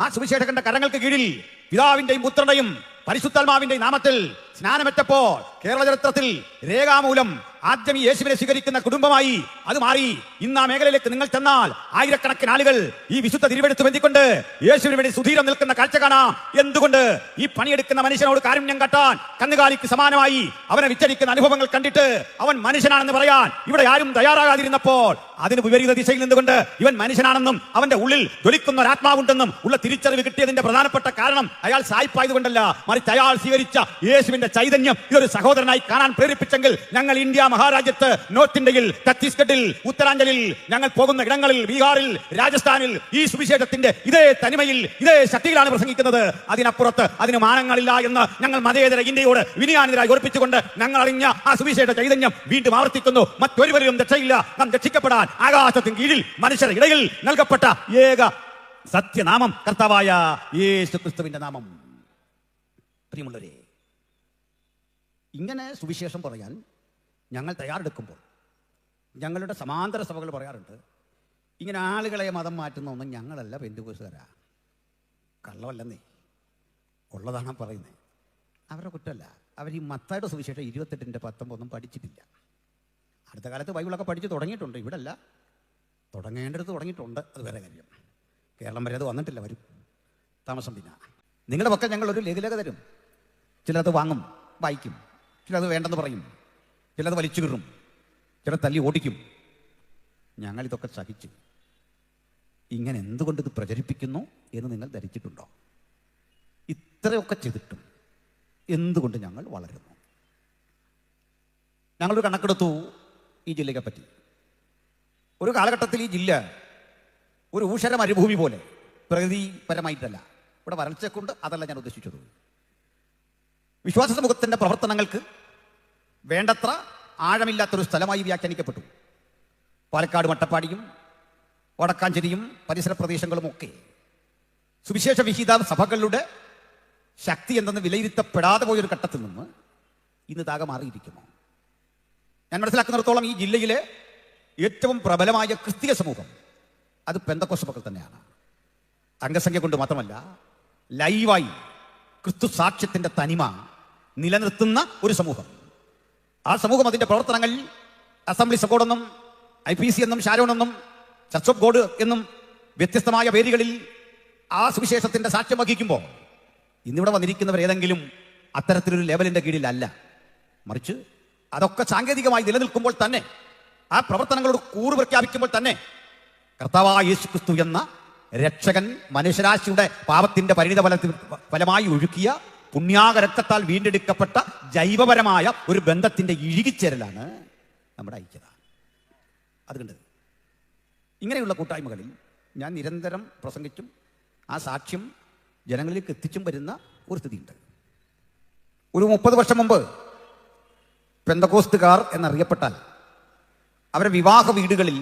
ആ സുവിശേഷകന്റെ കരങ്ങൾക്ക് കീഴിൽ പിതാവിന്റെയും പുത്രന്റെയും പരിശുദ്ധാത്മാവിന്റെയും നാമത്തിൽ സ്നാനമേറ്റപ്പോൾ കേരള ചരിത്രത്തിൽ രേഖാമൂലം ആദ്യം ഈ യേശുവിനെ സ്വീകരിക്കുന്ന കുടുംബമായി അത് മാറി. ഇന്ന് ആ മേഖലയിലേക്ക് നിങ്ങൾ ചെന്നാൽ ആയിരക്കണക്കിന് ആളുകൾ ഈ വിശുദ്ധ തിരുവെടുത്ത് ബന്ധിക്കൊണ്ട് യേശുവിന് വേണ്ടി സുധീരം നിൽക്കുന്ന കാഴ്ച കാണാം. എന്തുകൊണ്ട്? ഈ പണിയെടുക്കുന്ന മനുഷ്യനോട് കാരുണ്യം കാട്ടാൻ, കന്നുകാലിക്ക് സമാനമായി അവനെ വിച്ചരിക്കുന്ന അനുഭവങ്ങൾ കണ്ടിട്ട് അവൻ മനുഷ്യനാണെന്ന് പറയാൻ ഇവിടെ ആരും തയ്യാറാകാതിരുന്നപ്പോൾ അതിന് വിപരീത ദിശയിൽ നിന്നുകൊണ്ട് ഇവൻ മനുഷ്യനാണെന്നും അവന്റെ ഉള്ളിൽ ജ്വലിക്കുന്ന ഒരു ആത്മാവുണ്ടെന്നും ഉള്ള തിരിച്ചറിവ് കിട്ടിയതിന്റെ പ്രധാനപ്പെട്ട കാരണം അയാൾ സായിപ്പായതുകൊണ്ടല്ല, മറിച്ച് അയാൾ സ്വീകരിച്ച യേശുവിന്റെ ചൈതന്യം ഇതൊരു സഹോദരനായി കാണാൻ പ്രേരിപ്പിച്ചെങ്കിൽ ഞങ്ങൾ ഇന്ത്യ മഹാരാജ്യത്ത്, നോർത്ത് ഇന്ത്യയിൽ, ഛത്തീസ്ഗഡിൽ, ഉത്തരാഞ്ചലിൽ, ഞങ്ങൾ പോകുന്ന ഇടങ്ങളിൽ, ബീഹാറിൽ, രാജസ്ഥാനിൽ ഈ സുവിശേഷത്തിന്റെ ഇതേ തനിമയിൽ, ഇതേ ശക്തിയിലാണ് പ്രസംഗിക്കുന്നത്. അതിനപ്പുറത്ത് അതിന് മാനങ്ങളില്ല എന്ന് ഞങ്ങൾ മതേതര ഇന്ത്യയോട് വിനയാനിതരായി ഉറപ്പിച്ചുകൊണ്ട് ഞങ്ങൾ അറിഞ്ഞ ആ സുവിശേഷ ചൈതന്യം വീണ്ടും ആവർത്തിക്കുന്നു. മറ്റൊരുവരും രക്ഷയില്ല. നാം രക്ഷിക്കപ്പെടാൻ ആകാശത്തിന് കീഴിൽ മനുഷ്യരുടെ ഇടയിൽ നൽകപ്പെട്ട ഏക സത്യനാമം കർത്താവായ യേശു ക്രിസ്തുവിന്റെ നാമം. പ്രിയമുള്ളവരെ, ഇങ്ങനെ സുവിശേഷം പറയാൻ ഞങ്ങൾ തയ്യാറെടുക്കുമ്പോൾ ഞങ്ങളുടെ സമാന്തര സഭകൾ പറയാറുണ്ട്, ഇങ്ങനെ ആളുകളെ മതം മാറ്റുന്ന ഒന്നും ഞങ്ങളല്ല പെന്തുകോസുകാരാ. കള്ളമല്ലെന്നേ, ഉള്ളതാണ് പറയുന്നത്. അവരുടെ കുറ്റമല്ല. അവർ ഈ മത്തായിയുടെ സുവിശേഷം 28:19 പഠിച്ചിട്ടില്ല. അടുത്ത കാലത്ത് ബൈബിളൊക്കെ പഠിച്ച് തുടങ്ങിയിട്ടുണ്ട്. ഇവിടെ അല്ല, തുടങ്ങേണ്ടടുത്ത് തുടങ്ങിയിട്ടുണ്ട്. അത് വേറെ കാര്യം. കേരളം വരെ അത് വന്നിട്ടില്ല, വരും, താമസം. പിന്നെ നിങ്ങളുടെ പക്കം ഞങ്ങളൊരു ലഘുലേഖ തരും. ചിലത് വാങ്ങും, വായിക്കും. ചിലത് വേണ്ടെന്ന് പറയും, ചിലത് വലിച്ചു കീറും, ചില തല്ലി ഓടിക്കും. ഞങ്ങളിതൊക്കെ സഹിച്ചു. ഇങ്ങനെ എന്തുകൊണ്ട് ഇത് പ്രചരിപ്പിക്കുന്നു എന്ന് നിങ്ങൾ ധരിച്ചിട്ടുണ്ടോ? ഇത്രയൊക്കെ ചെയ്തിട്ടും എന്തുകൊണ്ട് ഞങ്ങൾ വളരുന്നു? ഞങ്ങളൊരു കണക്കെടുത്തു ഈ ജില്ലയെ പറ്റി. ഒരു കാലഘട്ടത്തിൽ ഈ ജില്ല ഒരു ഊഷര മരുഭൂമി പോലെ, പ്രകൃതിപരമായിട്ടല്ല, ഇവിടെ വരൾച്ചക്കൊണ്ട്, അതല്ല ഞാൻ ഉദ്ദേശിച്ചത്. വിശ്വാസ സമൂഹത്തിൻ്റെ പ്രവർത്തനങ്ങൾക്ക് വേണ്ടത്ര ആഴമില്ലാത്തൊരു സ്ഥലമായി വ്യാഖ്യാനിക്കപ്പെട്ടു. പാലക്കാട് മട്ടപ്പാടിയും വടക്കാഞ്ചേരിയും പരിസര പ്രദേശങ്ങളുമൊക്കെ സുവിശേഷ വിഹിത സഭകളുടെ ശക്തി എന്തെന്ന് വിലയിരുത്തപ്പെടാതെ പോയൊരു ഘട്ടത്തിൽ നിന്ന് ഇന്ന് താകെ മാറിയിരിക്കുന്നു. ഞാൻ മനസ്സിലാക്കുന്നിടത്തോളം ഈ ജില്ലയിലെ ഏറ്റവും പ്രബലമായ ക്രിസ്തീയ സമൂഹം അത് പെന്തക്കോസ്ത് സഭകൾ തന്നെയാണ്. അംഗസംഖ്യ കൊണ്ട് മാത്രമല്ല, ലൈവായി ക്രിസ്തു സാക്ഷ്യത്തിന്റെ തനിമ നിലനിർത്തുന്ന ഒരു സമൂഹം. ആ സമൂഹം അതിൻ്റെ പ്രവർത്തനങ്ങൾ അസംബ്ലീസ് ഓഫ് ഗോഡ് എന്നും IPC എന്നും ഷാരോൺ എന്നും ചർച്ച് ഓഫ് ഗോഡ് എന്നും വ്യത്യസ്തമായ പേരുകളിൽ ആ സുവിശേഷത്തിന്റെ സാക്ഷ്യം വഹിക്കുമ്പോൾ ഇന്നിവിടെ വന്നിരിക്കുന്നവർ ഏതെങ്കിലും അത്തരത്തിലൊരു ലെവലിന്റെ കീഴിലല്ല. മറിച്ച് അതൊക്കെ സാങ്കേതികമായി നിലനിൽക്കുമ്പോൾ തന്നെ, ആ പ്രവർത്തനങ്ങളോട് കൂറ് പ്രഖ്യാപിക്കുമ്പോൾ തന്നെ കർത്താവായ യേശു ക്രിസ്തു എന്ന രക്ഷകൻ മനുഷ്യരാശിയുടെ പാപത്തിന്റെ പരിണിത ഫലമായി ഒഴുക്കിയ പുണ്യാക രക്തത്താൽ വീണ്ടെടുക്കപ്പെട്ട ജൈവപരമായ ഒരു ബന്ധത്തിന്റെ ഇഴുകിച്ചേരലാണ് നമ്മുടെ ഐക്യത. അതുകൊണ്ട് ഇങ്ങനെയുള്ള കൂട്ടായ്മകളിൽ ഞാൻ നിരന്തരം പ്രസംഗിച്ചും ആ സാക്ഷ്യം ജനങ്ങളിലേക്ക് എത്തിച്ചും വരുന്ന ഒരു സ്ഥിതിയുണ്ട്. ഒരു 30 വർഷം മുമ്പ് പെന്തക്കോസ്തുകാർ എന്നറിയപ്പെട്ടാൽ അവരെ വിവാഹ വീടുകളിൽ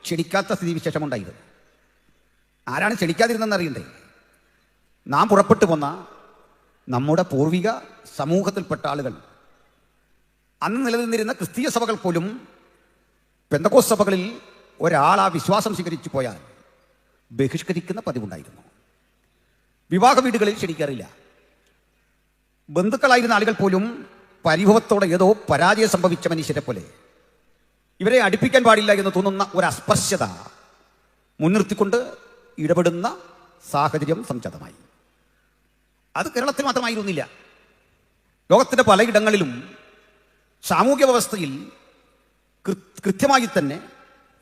ക്ഷണിക്കാത്ത സ്ഥിതിവിശേഷമുണ്ടായിരുന്നു. ആരാണ് ക്ഷണിക്കാതിരുന്നെന്ന് അറിയണ്ടേ? നാം പുറപ്പെട്ടു പോന്ന നമ്മുടെ പൂർവിക സമൂഹത്തിൽപ്പെട്ട ആളുകൾ, അന്ന് നിലനിന്നിരുന്ന ക്രിസ്തീയ സഭകൾ പോലും പെന്തക്കോസ്ത് സഭകളിൽ ഒരാൾ ആ വിശ്വാസം സ്വീകരിച്ചു പോയാൽ ബഹിഷ്കരിക്കുന്ന പതിവുണ്ടായിരുന്നു. വിവാഹ വീടുകളിൽ ക്ഷണിക്കാറില്ല. ബന്ധുക്കളായിരുന്ന ആളുകൾ പോലും പരിഭവത്തോടെ ഏതോ പരാജയം സംഭവിച്ച മനുഷ്യരെ പോലെ ഇവരെ അടുപ്പിക്കാൻ പാടില്ല എന്ന് തോന്നുന്ന ഒരു അസ്പർശ്യത മുൻനിർത്തിക്കൊണ്ട് ഇടപെടുന്ന സാഹചര്യം സംജാതമായി. അത് കേരളത്തിൽ മാത്രമായിരുന്നില്ല. ലോകത്തിൻ്റെ പലയിടങ്ങളിലും സാമൂഹ്യ വ്യവസ്ഥയിൽ കൃത്യമായി തന്നെ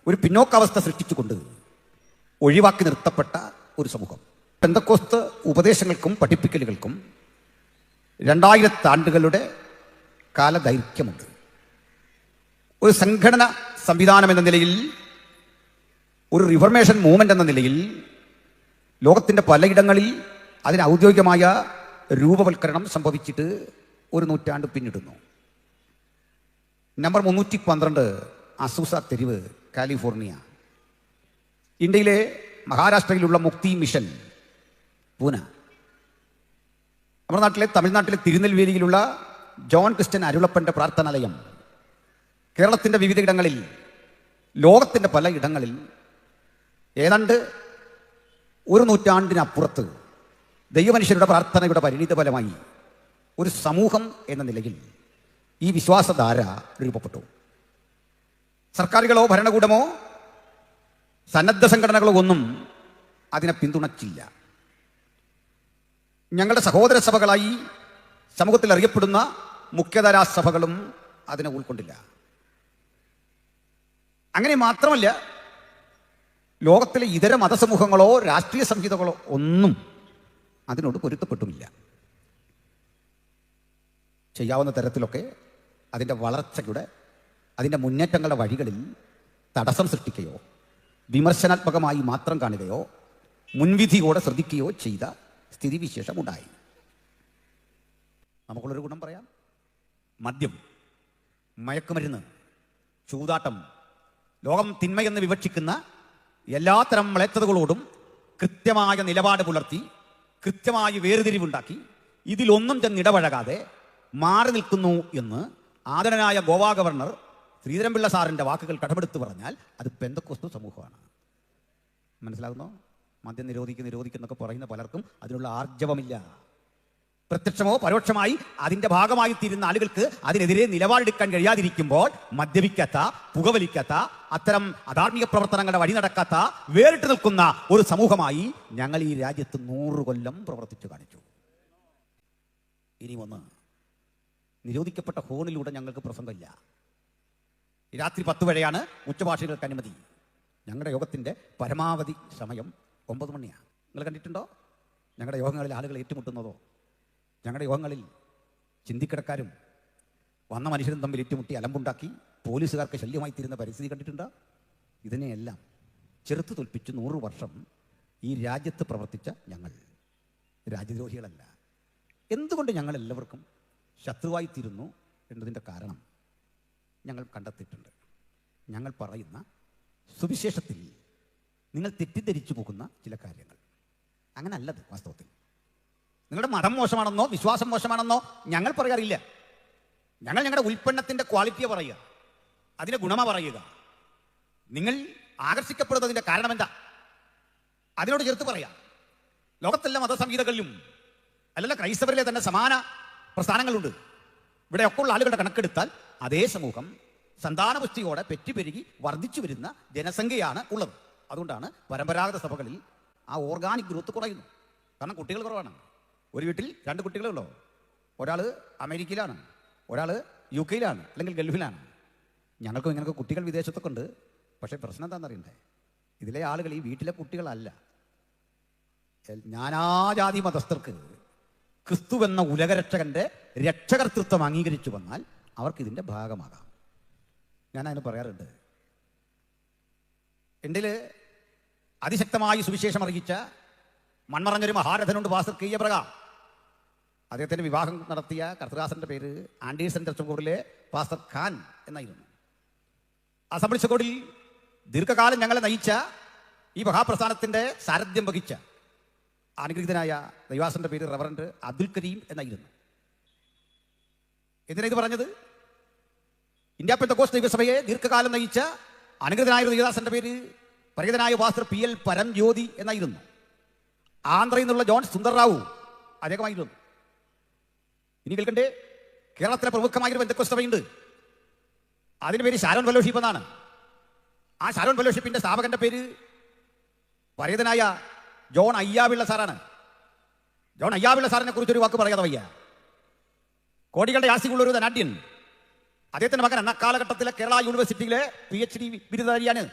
ഒരു പിന്നോക്കാവസ്ഥ സൃഷ്ടിച്ചുകൊണ്ട് ഒഴിവാക്കി നിർത്തപ്പെട്ട ഒരു സമൂഹം. പെന്തക്കോസ്ത് ഉപദേശങ്ങൾക്കും പഠിപ്പിക്കലുകൾക്കും 2000 ആണ്ടുകളുടെ കാലദൈർഘ്യമുണ്ട്. ഒരു സംഘടന സംവിധാനം എന്ന നിലയിൽ, ഒരു റിഫർമേഷൻ മൂവ്മെന്റ് എന്ന നിലയിൽ ലോകത്തിൻ്റെ പലയിടങ്ങളിൽ അതിന് ഔദ്യോഗികമായ രൂപവൽക്കരണം സംഭവിച്ചിട്ട് ഒരു നൂറ്റാണ്ട് പിന്നിടുന്നു. നമ്പർ 312 അസൂസ തെരുവ്, കാലിഫോർണിയ. ഇന്ത്യയിലെ മഹാരാഷ്ട്രയിലുള്ള മുക്തി മിഷൻ, പൂന. നമ്മുടെ നാട്ടിലെ തമിഴ്നാട്ടിലെ തിരുനെൽവേലിയിലുള്ള ജോൺ ക്രിസ്റ്റ്യൻ അരുളപ്പൻ്റെ പ്രാർത്ഥനാലയം. കേരളത്തിൻ്റെ വിവിധ ഇടങ്ങളിൽ, ലോകത്തിൻ്റെ പല ഇടങ്ങളിൽ ഏതാണ്ട് ഒരു നൂറ്റാണ്ടിനപ്പുറത്ത് ദൈവമനുഷ്യരുടെ പ്രാർത്ഥനയുടെ പരിണിത ഫലമായി ഒരു സമൂഹം എന്ന നിലയിൽ ഈ വിശ്വാസധാര രൂപപ്പെട്ടു. സർക്കാരുകളോ ഭരണകൂടമോ സന്നദ്ധ സംഘടനകളോ ഒന്നും അതിനെ പിന്തുണച്ചില്ല. ഞങ്ങളുടെ സഹോദര സഭകളായി സമൂഹത്തിൽ അറിയപ്പെടുന്ന മുഖ്യധാരാ സഭകളും അതിനെ ഉൾക്കൊണ്ടില്ല. അങ്ങനെ മാത്രമല്ല, ലോകത്തിലെ ഇതര മതസമൂഹങ്ങളോ രാഷ്ട്രീയ സംഹിതകളോ ഒന്നും അതിനോട് പൊരുത്തപ്പെട്ടുമില്ല. ചെയ്യാവുന്ന തരത്തിലൊക്കെ അതിൻ്റെ വളർച്ചയുടെ, അതിൻ്റെ മുന്നേറ്റങ്ങളുടെ വഴികളിൽ തടസ്സം സൃഷ്ടിക്കുകയോ വിമർശനാത്മകമായി മാത്രം കാണുകയോ മുൻവിധിയോടെ ശ്രദ്ധിക്കുകയോ ചെയ്ത സ്ഥിതിവിശേഷമുണ്ടായി. നമുക്കുള്ളൊരു ഗുണം പറയാം. മദ്യം, മയക്കുമരുന്ന്, ചൂതാട്ടം, ലോകം തിന്മയെന്ന് വിവക്ഷിക്കുന്ന എല്ലാത്തരം മ്ലേച്ഛതകളോടും കൃത്യമായ നിലപാട് പുലർത്തി കൃത്യമായ വേർതിരിവുണ്ടാക്കി ഇതിലൊന്നും ചെന്നിടപഴകാതെ മാറി നിൽക്കുന്നു എന്ന് ആദരണനായ ഗോവ ഗവർണർ ശ്രീധരൻപിള്ള സാറിൻ്റെ വാക്കുകൾ കടമെടുത്ത് പറഞ്ഞാൽ അത് പെന്തക്കോസ്തു സമൂഹമാണ്. മനസ്സിലാകുന്നോ? മദ്യം നിരോധിക്കുന്നൊക്കെ പറയുന്ന പലർക്കും അതിനുള്ള ആർജവമില്ല. പ്രത്യക്ഷമോ പരോക്ഷമായി അതിൻ്റെ ഭാഗമായി തീരുന്ന ആളുകൾക്ക് അതിനെതിരെ നിലപാടെടുക്കാൻ കഴിയാതിരിക്കുമ്പോൾ മദ്യപിക്കാത്ത, പുകവലിക്കാത്ത, അത്തരം അധാർമിക പ്രവർത്തനങ്ങളുടെ വഴി നടക്കാത്ത, വേറിട്ട് നിൽക്കുന്ന ഒരു സമൂഹമായി ഞങ്ങൾ ഈ രാജ്യത്ത് 100 കൊല്ലം പ്രവർത്തിച്ചു കാണിച്ചു. ഇനി ഒന്ന്, നിരോധിക്കപ്പെട്ട ഹോണിലൂടെ ഞങ്ങൾക്ക് പ്രസംഗമില്ല. രാത്രി 10 വരെയാണ് ഉച്ചഭാഷകൾക്ക് അനുമതി. ഞങ്ങളുടെ യോഗത്തിൻ്റെ പരമാവധി സമയം 9 മണിയാണ്. നിങ്ങൾ കണ്ടിട്ടുണ്ടോ ഞങ്ങളുടെ യോഗങ്ങളിൽ ആളുകൾ ഏറ്റുമുട്ടുന്നതോ? ഞങ്ങളുടെ യോഗങ്ങളിൽ ചിന്തിക്കിടക്കാരും വന്ന മനുഷ്യരും തമ്മിൽ ഏറ്റുമുട്ടി അലമ്പുണ്ടാക്കി പോലീസുകാർക്ക് ശല്യമായി തീരുന്ന പരിസ്ഥിതി കണ്ടിട്ടുണ്ടോ? ഇതിനെയെല്ലാം ചെറുത്ത് തോൽപ്പിച്ച് 100 വർഷം ഈ രാജ്യത്ത് പ്രവർത്തിച്ച ഞങ്ങൾ രാജ്യദ്രോഹികളല്ല. എന്തുകൊണ്ട് ഞങ്ങൾ എല്ലാവർക്കും ശത്രുവായിത്തീരുന്നു എന്നതിൻ്റെ കാരണം ഞങ്ങൾ കണ്ടെത്തിയിട്ടുണ്ട്. ഞങ്ങൾ പറയുന്ന സുവിശേഷത്തിൽ നിങ്ങൾ തെറ്റിദ്ധരിച്ചു പോകുന്ന ചില കാര്യങ്ങൾ അങ്ങനെ അല്ലത്. വാസ്തവത്തിൽ നിങ്ങളുടെ മതം മോശമാണെന്നോ വിശ്വാസം മോശമാണെന്നോ ഞങ്ങൾ പറയാറില്ല. ഞങ്ങൾ ഞങ്ങളുടെ ഉൽപ്പന്നത്തിൻ്റെ ക്വാളിറ്റിയെ പറയുക, അതിൻ്റെ ഗുണമ പറയുക. നിങ്ങൾ ആകർഷിക്കപ്പെടുന്നതിൻ്റെ കാരണം എന്താ അതിനോട് ചേർത്ത് പറയാം. ലോകത്തെല്ലാ മതസംഹിതകളിലും അല്ലല്ല ക്രൈസ്തവരിലെ തന്നെ സമാന പ്രസ്ഥാനങ്ങളുണ്ട്. ഇവിടെയൊക്കെ ഉള്ള ആളുകളുടെ കണക്കെടുത്താൽ അതേ സമൂഹം സന്താനപുഷ്ടിയോടെ പെറ്റുപെരുകി വർദ്ധിച്ചു വരുന്ന ജനസംഖ്യയാണ് ഉള്ളത്. അതുകൊണ്ടാണ് പരമ്പരാഗത സഭകളിൽ ആ ഓർഗാനിക് ഗ്രോത്ത് കുറയുന്നു. കാരണം കുട്ടികൾ കുറവാണ്. ഒരു വീട്ടിൽ 2 കുട്ടികളുള്ളൂ. ഒരാൾ അമേരിക്കയിലാണ്, ഒരാൾ UK അല്ലെങ്കിൽ ഗൾഫിലാണ്. ഞങ്ങൾക്കും ഇങ്ങനൊക്കെ കുട്ടികൾ വിദേശത്തൊക്കെ ഉണ്ട്. പക്ഷേ പ്രശ്നം എന്താണെന്നറിയണ്ടേ? ഇതിലെ ആളുകൾ ഈ വീട്ടിലെ കുട്ടികളല്ല. നാനാജാതി മതസ്ഥർക്ക് ക്രിസ്തു എന്ന ഉലകരക്ഷകന്റെ രക്ഷകർത്തൃത്വം അംഗീകരിച്ചു വന്നാൽ അവർക്ക് ഇതിൻ്റെ ഭാഗമാകാം. ഞാനതിന് പറയാറുണ്ട്. എൻ്റെ അതിശക്തമായി സുവിശേഷം അറിയിച്ച മൺമറഞ്ഞൊരു മഹാരഥനുണ്ട്, പാസ്റ്റർ കെ എബ്രഹാം. അദ്ദേഹത്തിൻ്റെ വിവാഹം നടത്തിയ കർത്തദാസന്റെ പേര് ആൻഡേഴ്സൺ ചർച്ചകോടിലെ പാസ്റ്റർ ഖാൻ എന്നായിരുന്നു. അസംബ്ലി ചർച്ചകോടിൽ ദീർഘകാലം ഞങ്ങളെ നയിച്ച ഈ മഹാപ്രസ്ഥാനത്തിൻ്റെ സാരഥ്യം വഹിച്ച അനുഗ്രഹീതനായ ദൈവാസന്റെ പേര് റവറൻഡ് അബ്ദുൽ കരീം എന്നായിരുന്നു. എന്തിനാ ഇത് പറഞ്ഞത്? ഇന്ത്യ പെന്തക്കോസ്ത് ദൈവസഭയെ ദീർഘകാലം നയിച്ച അനുഗ്രഹീതനായ ദൈവദാസന്റെ പേര് പരിഹിതനായ പാസ്റ്റർ PL പരംജ്യോതി എന്നായിരുന്നു. ആന്ധ്രയിൽ നിന്നുള്ള ജോൺ സുന്ദർ റാവു അദ്ദേഹമായിരുന്നു. ഇനി കേൾക്കണ്ടേ, കേരളത്തിലെ പ്രമുഖമായൊരു പെന്തക്കോസ്ത് സഭയുണ്ട്. അതിൻ്റെ പേര് ഷാരോൺ ഫെലോഷിപ്പ് എന്നാണ്. ആ ഷാരോൺ ഫെലോഷിപ്പിന്റെ സ്ഥാപകന്റെ പേര് പരിഹിതനായ ജോൺ അയ്യാപിള്ള സാറാണ്. ജോൺ അയ്യാപിള്ള സാറിനെ കുറിച്ചൊരു വാക്ക് പറയാതെ വയ്യ. കോടികളുടെ ആസ്തിയുള്ള ഒരു ധനാഢ്യൻ. അദ്ദേഹത്തിന്റെ മകൻ അക്കാലഘട്ടത്തിലെ കേരള യൂണിവേഴ്സിറ്റിയിലെ PhD ബിരുദധാരിയാണ്.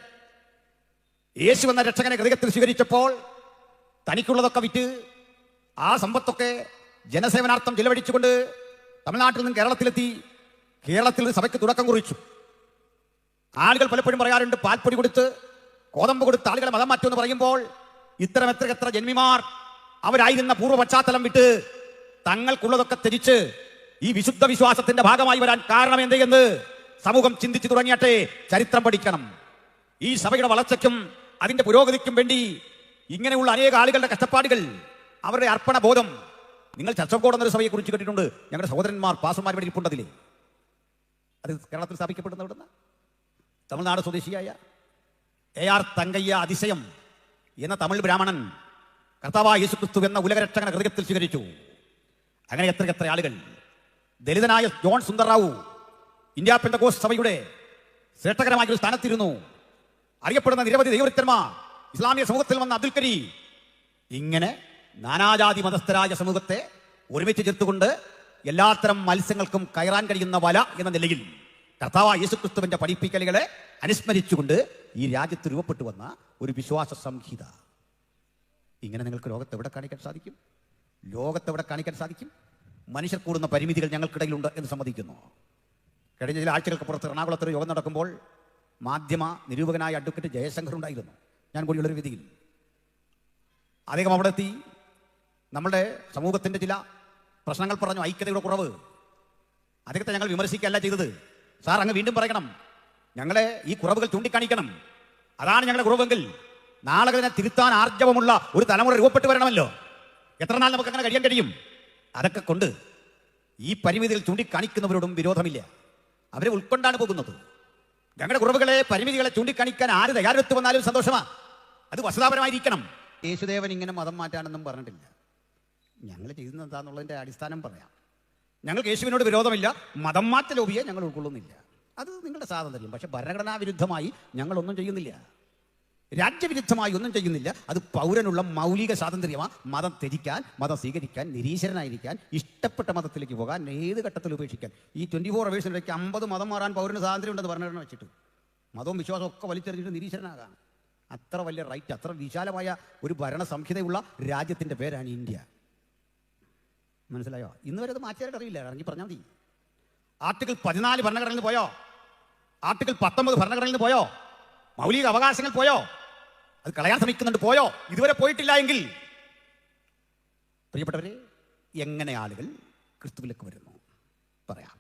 യേശു എന്ന രക്ഷകനെ ഹൃദയത്തിൽ സ്വീകരിച്ചപ്പോൾ തനിക്കുള്ളതൊക്കെ വിറ്റ് ആ സമ്പത്തൊക്കെ ജനസേവനാർത്ഥം ചെലവഴിച്ചുകൊണ്ട് തമിഴ്നാട്ടിൽ നിന്നും കേരളത്തിലെത്തി കേരളത്തിൽ സഭയ്ക്ക് തുടക്കം കുറിച്ചു. ആളുകൾ പലപ്പോഴും പറയാറുണ്ട്, പാൽപ്പൊടി കൊടുത്ത് കോതമ്പ് കൊടുത്ത് ആളുകളെ മതം മാറ്റുമെന്ന് പറയുമ്പോൾ ഇത്തരം എത്ര ജന്മിമാർ അവരായിരുന്ന പൂർവ്വ പശ്ചാത്തലം വിട്ട് തങ്ങൾക്കുള്ളതൊക്കെ ത്യജിച്ച് ഈ വിശുദ്ധ വിശ്വാസത്തിന്റെ ഭാഗമായി വരാൻ കാരണം എന്തെന്ന് സമൂഹം ചിന്തിച്ചു തുടങ്ങിയട്ടെ. ചരിത്രം പഠിക്കണം. ഈ സഭയുടെ വളർച്ചയ്ക്കും അതിന്റെ പുരോഗതിക്കും വേണ്ടി ഇങ്ങനെയുള്ള അനേക ആളുകളുടെ കഷ്ടപ്പാടുകൾ, അവരുടെ അർപ്പണ ബോധം. നിങ്ങൾ ചർച്ചക്കോട് എന്നൊരു സഭയെ കുറിച്ച് കേട്ടിട്ടുണ്ട്. ഞങ്ങളുടെ സഹോദരന്മാർ പാസ്റ്റർമാർ ഇവിടെ ഇരിപ്പുണ്ടതില്ലേ. അത് കേരളത്തിൽ സ്ഥാപിക്കപ്പെടുന്ന ഇവിടുന്ന് തമിഴ്നാട് സ്വദേശിയായ AR തങ്കയ്യ അതിശയം എന്ന തമിഴ് ബ്രാഹ്മണൻ കർത്താവായ യേശുക്രിസ്തു എന്ന ഉലകരക്ഷകനെ ഹൃദയത്തിൽ സ്വീകരിച്ചു. അങ്ങനെ എത്ര ആളുകൾ. ദലിതനായ ജോൺ സുന്ദർ റാവു ഇന്ത്യ പെന്തക്കോസ്ത് സഭയുടെ ശ്രേഷ്ഠകരമായ ഒരു സ്ഥാനത്തിരുന്നു. അറിയപ്പെടുന്ന നിരവധി ദൈവവൃത്തന്മാർ, ഇസ്ലാമിക സമൂഹത്തിൽ വന്ന അബ്ദുൽ കരീം, ഇങ്ങനെ നാനാജാതി മതസ്ഥരായ സമൂഹത്തെ ഒരുമിച്ച് ചേർത്തുകൊണ്ട് എല്ലാത്തരം മത്സ്യങ്ങൾക്കും കയറാൻ കഴിയുന്ന വല എന്ന നിലയിൽ കർത്താവായ യേശുക്രിസ്തുവിന്റെ പഠിപ്പിക്കലുകളെ അനുസ്മരിച്ചുകൊണ്ട് ഈ രാജ്യത്ത് രൂപപ്പെട്ടു വന്ന ഒരു വിശ്വാസ സംഹിത. ഇങ്ങനെ നിങ്ങൾക്ക് ലോകത്തെവിടെ കാണിക്കാൻ സാധിക്കും? ലോകത്തെവിടെ കാണിക്കാൻ സാധിക്കും? മനുഷ്യർ കൂടുന്ന പരിമിതികൾ ഞങ്ങൾക്കിടയിലുണ്ട് എന്ന് സമ്മതിക്കുന്നു. കഴിഞ്ഞ ചില ആഴ്ചകൾക്ക് പുറത്ത് എറണാകുളത്തൊരു യോഗം നടക്കുമ്പോൾ മാധ്യമ നിരൂപകനായ അഡ്വക്കേറ്റ് ജയശങ്കർ ഉണ്ടായിരുന്നു. ഞാൻ കൂടിയുള്ളൊരു വേദിയിൽ. അദ്ദേഹം അവിടെ എത്തി നമ്മളുടെ സമൂഹത്തിൻ്റെ ചില പ്രശ്നങ്ങൾ പറഞ്ഞു. ഐക്യതയുടെ കുറവ്. അദ്ദേഹത്തെ ഞങ്ങൾ വിമർശിക്കുകയല്ല ചെയ്തത്. സാർ അങ്ങ് വീണ്ടും പറയണം, ഞങ്ങളെ ഈ കുറവുകൾ ചൂണ്ടിക്കാണിക്കണം. അതാണ് ഞങ്ങളുടെ കുറവെങ്കിൽ നാളെ തന്നെ തിരുത്താൻ ആർജവമുള്ള ഒരു തലമുറ രൂപപ്പെട്ട് വരണമല്ലോ. എത്ര നാൾ നമുക്ക് അങ്ങനെ കഴിയാൻ കഴിയും? അതൊക്കെ കൊണ്ട് ഈ പരിമിതികൾ ചൂണ്ടിക്കാണിക്കുന്നവരോടും വിരോധമില്ല. അവരെ ഉൾക്കൊണ്ടാണ് പോകുന്നത്. ഞങ്ങളുടെ കുറവുകളെ പരിമിതികളെ ചൂണ്ടിക്കാണിക്കാൻ ആര് തയ്യാറെടുത്ത് വന്നാലും സന്തോഷമാണ്. അത് വസ്തുതാപരമായിരിക്കണം. യേശുദേവൻ ഇങ്ങനെ മതം മാറ്റാണെന്നും പറഞ്ഞിട്ടില്ല. ഞങ്ങൾ ചെയ്യുന്നത് എന്താണെന്നുള്ളതിൻ്റെ അടിസ്ഥാനം പറയാം. ഞങ്ങൾക്ക് യേശുവിനോട് വിരോധമില്ല. മതം മാറ്റ ലോബിയെ ഞങ്ങൾ ഉൾക്കൊള്ളുന്നില്ല. അത് നിങ്ങളുടെ സ്വാതന്ത്ര്യം. പക്ഷെ ഭരണഘടനാ വിരുദ്ധമായി ഞങ്ങളൊന്നും ചെയ്യുന്നില്ല. രാജ്യവിരുദ്ധമായി ഒന്നും ചെയ്യുന്നില്ല. അത് പൗരനുള്ള മൗലിക സ്വാതന്ത്ര്യമാണ്. മതം ത്യജിക്കാൻ, മതം സ്വീകരിക്കാൻ, നിരീശ്വരനായിരിക്കാൻ, ഇഷ്ടപ്പെട്ട മതത്തിലേക്ക് പോകാൻ, ഏത് ഘട്ടത്തിൽ ഉപേക്ഷിക്കാൻ. ഈ 24 അവേഴ്സിനിടയ്ക്ക് 50 മതം മാറാൻ പൗരന് സ്വാതന്ത്ര്യം ഉണ്ടെന്ന് ഭരണഘടന വെച്ചിട്ട് മതവും വിശ്വാസവും ഒക്കെ വലിച്ചെറിഞ്ഞിട്ട് നിരീശ്വരനാകാം. അത്ര വലിയ റൈറ്റ്, അത്ര വിശാലമായ ഒരു ഭരണ സംഹിതയുള്ള രാജ്യത്തിൻ്റെ പേരാണ് ഇന്ത്യ. മനസ്സിലായോ? ഇന്ന് വരെ അത് മാറ്റിയായിട്ട് അറിയില്ല. ഇറങ്ങി പറഞ്ഞാൽ മതി. ആർട്ടിക്കിൾ 14 ഭരണഘടനയിൽ നിന്ന് പോയോ? ആർട്ടിക്കിൾ 19 ഭരണഘടനയിൽ നിന്ന് പോയോ? മൗലിക അവകാശങ്ങൾ പോയോ? അത് കളയാൻ ശ്രമിക്കുന്നുണ്ട്. പോയോ? ഇതുവരെ പോയിട്ടില്ല എങ്കിൽ പ്രിയപ്പെട്ടവരെ, എങ്ങനെ ആളുകൾ ക്രിസ്തുവിലേക്ക് വരുന്നു പറയാം.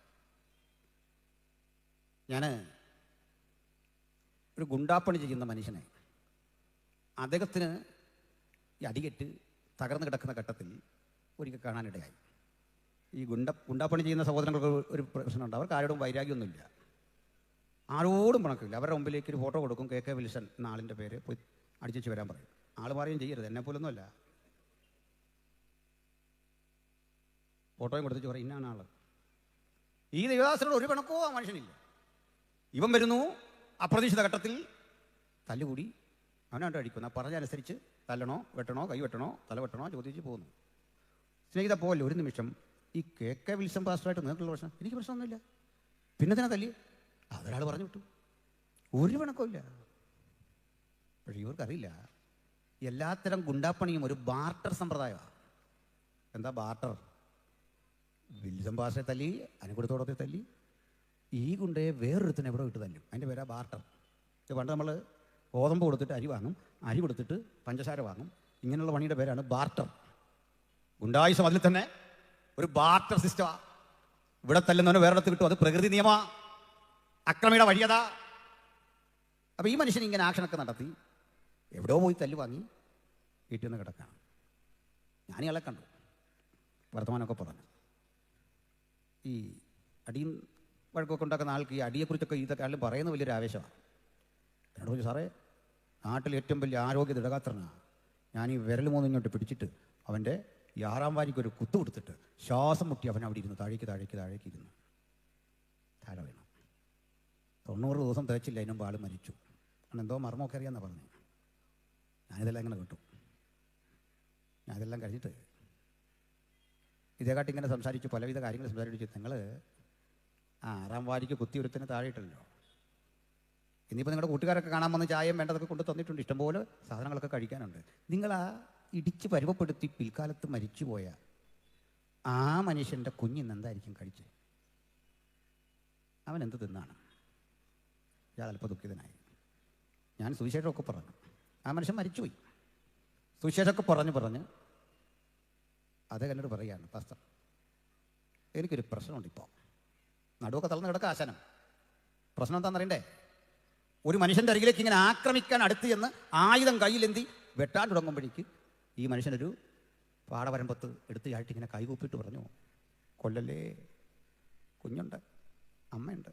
ഞാൻ ഒരു ഗുണ്ടാപ്പണി ചെയ്യുന്ന മനുഷ്യനെ, അദ്ദേഹത്തിന് ഈ അടികെട്ട് തകർന്നു കിടക്കുന്ന ഘട്ടത്തിൽ ഒരിക്കൽ കാണാനിടയായി. ഈ ഗുണ്ടാപ്പണി ചെയ്യുന്ന സഹോദരങ്ങൾക്ക് ഒരു പ്രശ്നമുണ്ട്. അവർക്ക് ആരോടും വൈരാഗ്യമൊന്നുമില്ല, ആരോടും പണക്കില്ല. അവരുടെ മുമ്പിലേക്ക് ഒരു ഫോട്ടോ കൊടുക്കും. KK വിൽസൺ എന്ന ആളിൻ്റെ പേര്, പോയി അടിച്ചു വരാൻ പറയും. ആൾ പറയുകയും ചെയ്യരുത്, എന്നെ പോലൊന്നുമല്ല. ഫോട്ടോയും കൊടുത്തിട്ട് പറയും ഇന്നാണ് ആൾ. ഈ ദേവദാസനോട് ഒരു പിണക്കോ ആ മനുഷ്യനില്ല. ഇവൻ വരുന്നു, അപ്രതീക്ഷിത ഘട്ടത്തിൽ തല്ലുകൂടി അവനായിട്ട് അടിക്കുന്നു. പറഞ്ഞനുസരിച്ച് തല്ലണോ, വെട്ടണോ, കൈ വെട്ടണോ, തല വെട്ടണോ ചോദിച്ച് പോകുന്നു. സ്നേഹിത പോലെ ഒരു നിമിഷം ഈ KK വിൽസൺ പാസ്റ്ററായിട്ട് നിങ്ങൾക്കുള്ള പ്രശ്നം, എനിക്ക് പ്രശ്നമൊന്നുമില്ല, പിന്നെ തന്നെ തല്ലി അതൊരാൾ പറഞ്ഞു വിട്ടു, ഒരു പിണക്കമില്ല. പക്ഷേ ഇവർക്കറിയില്ല എല്ലാത്തരം ഗുണ്ടാപ്പണിയും ഒരു ബാർട്ടർ സമ്പ്രദായമാണ്. എന്താ ബാർട്ടർ? വിൽസൺ പാസ്റ്ററെ തല്ലി, അനുകൂലത്തോടത്തെ തല്ലി, ഈ ഗുണ്ടയെ വേറൊരുത്തിന് എവിടെ വിട്ട് തല്ലും. അതിൻ്റെ പേരാ ബാർട്ടർ. പണ്ട് നമ്മൾ ഗോതമ്പ് കൊടുത്തിട്ട് അരി വാങ്ങും, അരി കൊടുത്തിട്ട് പഞ്ചസാര വാങ്ങും. ഇങ്ങനെയുള്ള പണിയുടെ പേരാണ് ബാർട്ടർ. ഗുണ്ടായുസം അതിൽ തന്നെ ഒരു ബാർട്ടർ സിസ്റ്റമാണ്. ഇവിടെ തല്ലുന്നവന് വേറെടുത്ത് കിട്ടും. അത് പ്രകൃതി നിയമ, അക്രമിയുടെ വഴിയതാ. അപ്പോൾ ഈ മനുഷ്യൻ ഇങ്ങനെ ആക്ഷനൊക്കെ നടത്തി എവിടെയോ പോയി തല്ലു വാങ്ങി വീട്ടിൽ നിന്ന് കിടക്കുകയാണ്. ഞാൻ ഇയാളെ കണ്ടു, വർത്തമാനമൊക്കെ പറഞ്ഞു. ഈ അടിയും വഴക്കൊക്കെ ഉണ്ടാക്കുന്ന ആൾക്ക് ഈ അടിയെക്കുറിച്ചൊക്കെ ഇതൊക്കെ ആളും പറയുന്ന വലിയൊരു ആവേശമാണ്. എന്നോട് ചോദിച്ചു, സാറേ നാട്ടിൽ ഏറ്റവും വലിയ ആരോഗ്യ ദൃഢഗാത്രനാണ്. ഞാൻ ഈ വിരൽ മൂന്നിങ്ങോട്ട് പിടിച്ചിട്ട് അവൻ്റെ ഈ 6ാം വാരിക്ക് ഒരു കുത്തു കൊടുത്തിട്ട് ശ്വാസം മുട്ടി അവൻ അവിടെ ഇരുന്നു. താഴേക്ക് ഇരുന്നു. താഴെ വീണു. 90 ദിവസം തികച്ചില്ല, അതിന് മുമ്പ് ആൾ മരിച്ചു. അങ്ങനെ എന്തോ മർമ്മമൊക്കെ അറിയാമെന്നാണ് പറഞ്ഞു. ഞാനിതെല്ലാം ഇങ്ങനെ കേട്ടു. ഞാനിതെല്ലാം കഴിഞ്ഞിട്ട് ഇതേക്കാട്ടി ഇങ്ങനെ സംസാരിച്ചു, പലവിധ കാര്യങ്ങൾ സംസാരിച്ചു. നിങ്ങൾ 6ാം വാരിക്ക് കുത്തിയൊരുത്തിന് താഴെയിട്ടല്ലോ. ഇനിയിപ്പോൾ നിങ്ങളുടെ കൂട്ടുകാരൊക്കെ കാണാൻ വന്ന് ചായയും വേണ്ടതൊക്കെ കൊണ്ട് തന്നിട്ടുണ്ട്, ഇഷ്ടംപോലെ സാധനങ്ങളൊക്കെ കഴിക്കാനുണ്ട്. നിങ്ങൾ ഇടിച്ച് പരുവപ്പെടുത്തി പിൽക്കാലത്ത് മരിച്ചുപോയ ആ മനുഷ്യൻ്റെ കുഞ്ഞിന്ന് എന്തായിരിക്കും കഴിച്ചത്? അവൻ എന്ത് തിന്നാണ്? ഇയാൾ അല്പം ദുഃഖിതനായി. ഞാൻ സുവിശേഷമൊക്കെ പറഞ്ഞു. ആ മനുഷ്യൻ മരിച്ചുപോയി. സുവിശേഷമൊക്കെ പറഞ്ഞ് അതേ എന്നോട് പറയുകയാണ്, പാസ്റ്റർ എനിക്കൊരു പ്രശ്നമുണ്ട്. ഇപ്പോൾ നടുവൊക്കെ തളർന്ന് കിടക്കുക ആശാനം. പ്രശ്നം എന്താണെന്നറിയണ്ടേ? ഒരു മനുഷ്യൻ്റെ അരികിലേക്ക് ഇങ്ങനെ ആക്രമിക്കാൻ അടുത്ത് ചെന്ന് ആയുധം കയ്യിലെന്തി വെട്ടാൻ തുടങ്ങുമ്പോഴേക്ക് ഈ മനുഷ്യനൊരു പാടവരമ്പത്ത് എടുത്ത് ചായിട്ട് ഇങ്ങനെ കൈകൂപ്പിട്ട് പറഞ്ഞു, കൊല്ലല്ലേ, കുഞ്ഞുണ്ട്, അമ്മയുണ്ട്,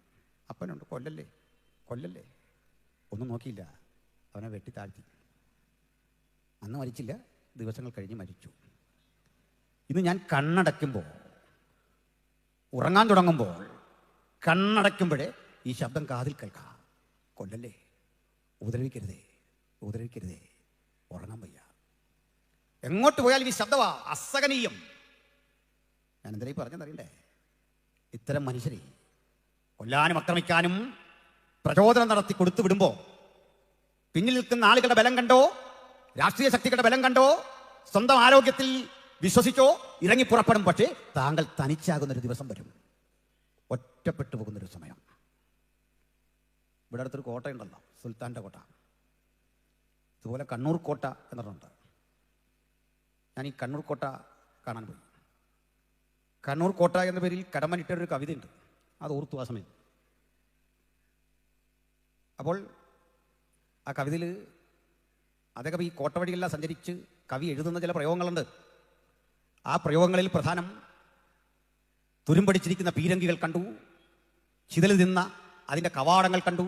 അപ്പനുണ്ട്, കൊല്ലല്ലേ. ഒന്നും നോക്കിയില്ല, അവനെ വെട്ടി താഴ്ത്തി. അന്ന് മരിച്ചില്ല, ദിവസങ്ങൾ കഴിഞ്ഞ് മരിച്ചു. ഇന്ന് ഞാൻ കണ്ണടയ്ക്കുമ്പോൾ, ഉറങ്ങാൻ തുടങ്ങുമ്പോൾ കണ്ണടയ്ക്കുമ്പോഴേ ഈ ശബ്ദം കാതിൽ കേൾക്കാം, കൊല്ലല്ലേ, ഉപദ്രവിക്കരുതേ, ഉറങ്ങാൻ വയ്യ. എങ്ങോട്ട് പോയാലും ഈ ശബ്ദമാ, അസഹനീയം. ഞാൻ എന്തിനായി പറഞ്ഞെന്നറിയണ്ടേ? ഇത്തരം മനുഷ്യരെ കൊല്ലാനും ആക്രമിക്കാനും പ്രചോദനം നടത്തി കൊടുത്തു വിടുമ്പോൾ പിന്നിൽ നിൽക്കുന്ന ആളുകളുടെ ബലം കണ്ടോ, രാഷ്ട്രീയ ശക്തികളുടെ ബലം കണ്ടോ, സ്വന്തം ആരോഗ്യത്തിൽ വിശ്വസിച്ചോ ഇറങ്ങി പുറപ്പെടും. പക്ഷേ താങ്കൾ തനിച്ചാകുന്നൊരു ദിവസം വരും, ഒറ്റപ്പെട്ടു പോകുന്നൊരു സമയം. ഇവിടെ അടുത്തൊരു കോട്ടയുണ്ടല്ലോ, സുൽത്താൻ്റെ കോട്ട. അതുപോലെ കണ്ണൂർ കോട്ട എന്ന് പറഞ്ഞിട്ടുണ്ട്. ഞാൻ ഈ കണ്ണൂർ കോട്ട കാണാൻ പോയി. കണ്ണൂർ കോട്ട എന്ന പേരിൽ കടമ്മനിട്ടൊരു കവിതയുണ്ട്, അത് ഓർത്തു ആ സമയം. അപ്പോൾ ആ കവിതയിൽ അതൊക്കെ ഈ കോട്ട വഴിയെല്ലാം സഞ്ചരിച്ച് കവി എഴുതുന്ന ചില പ്രയോഗങ്ങളുണ്ട്. ആ പ്രയോഗങ്ങളിൽ പ്രധാനം തുരുമ്പടിച്ചിരിക്കുന്ന പീരങ്കികൾ കണ്ടു, ചിതൽ നിന്ന അതിൻ്റെ കവാടങ്ങൾ കണ്ടു.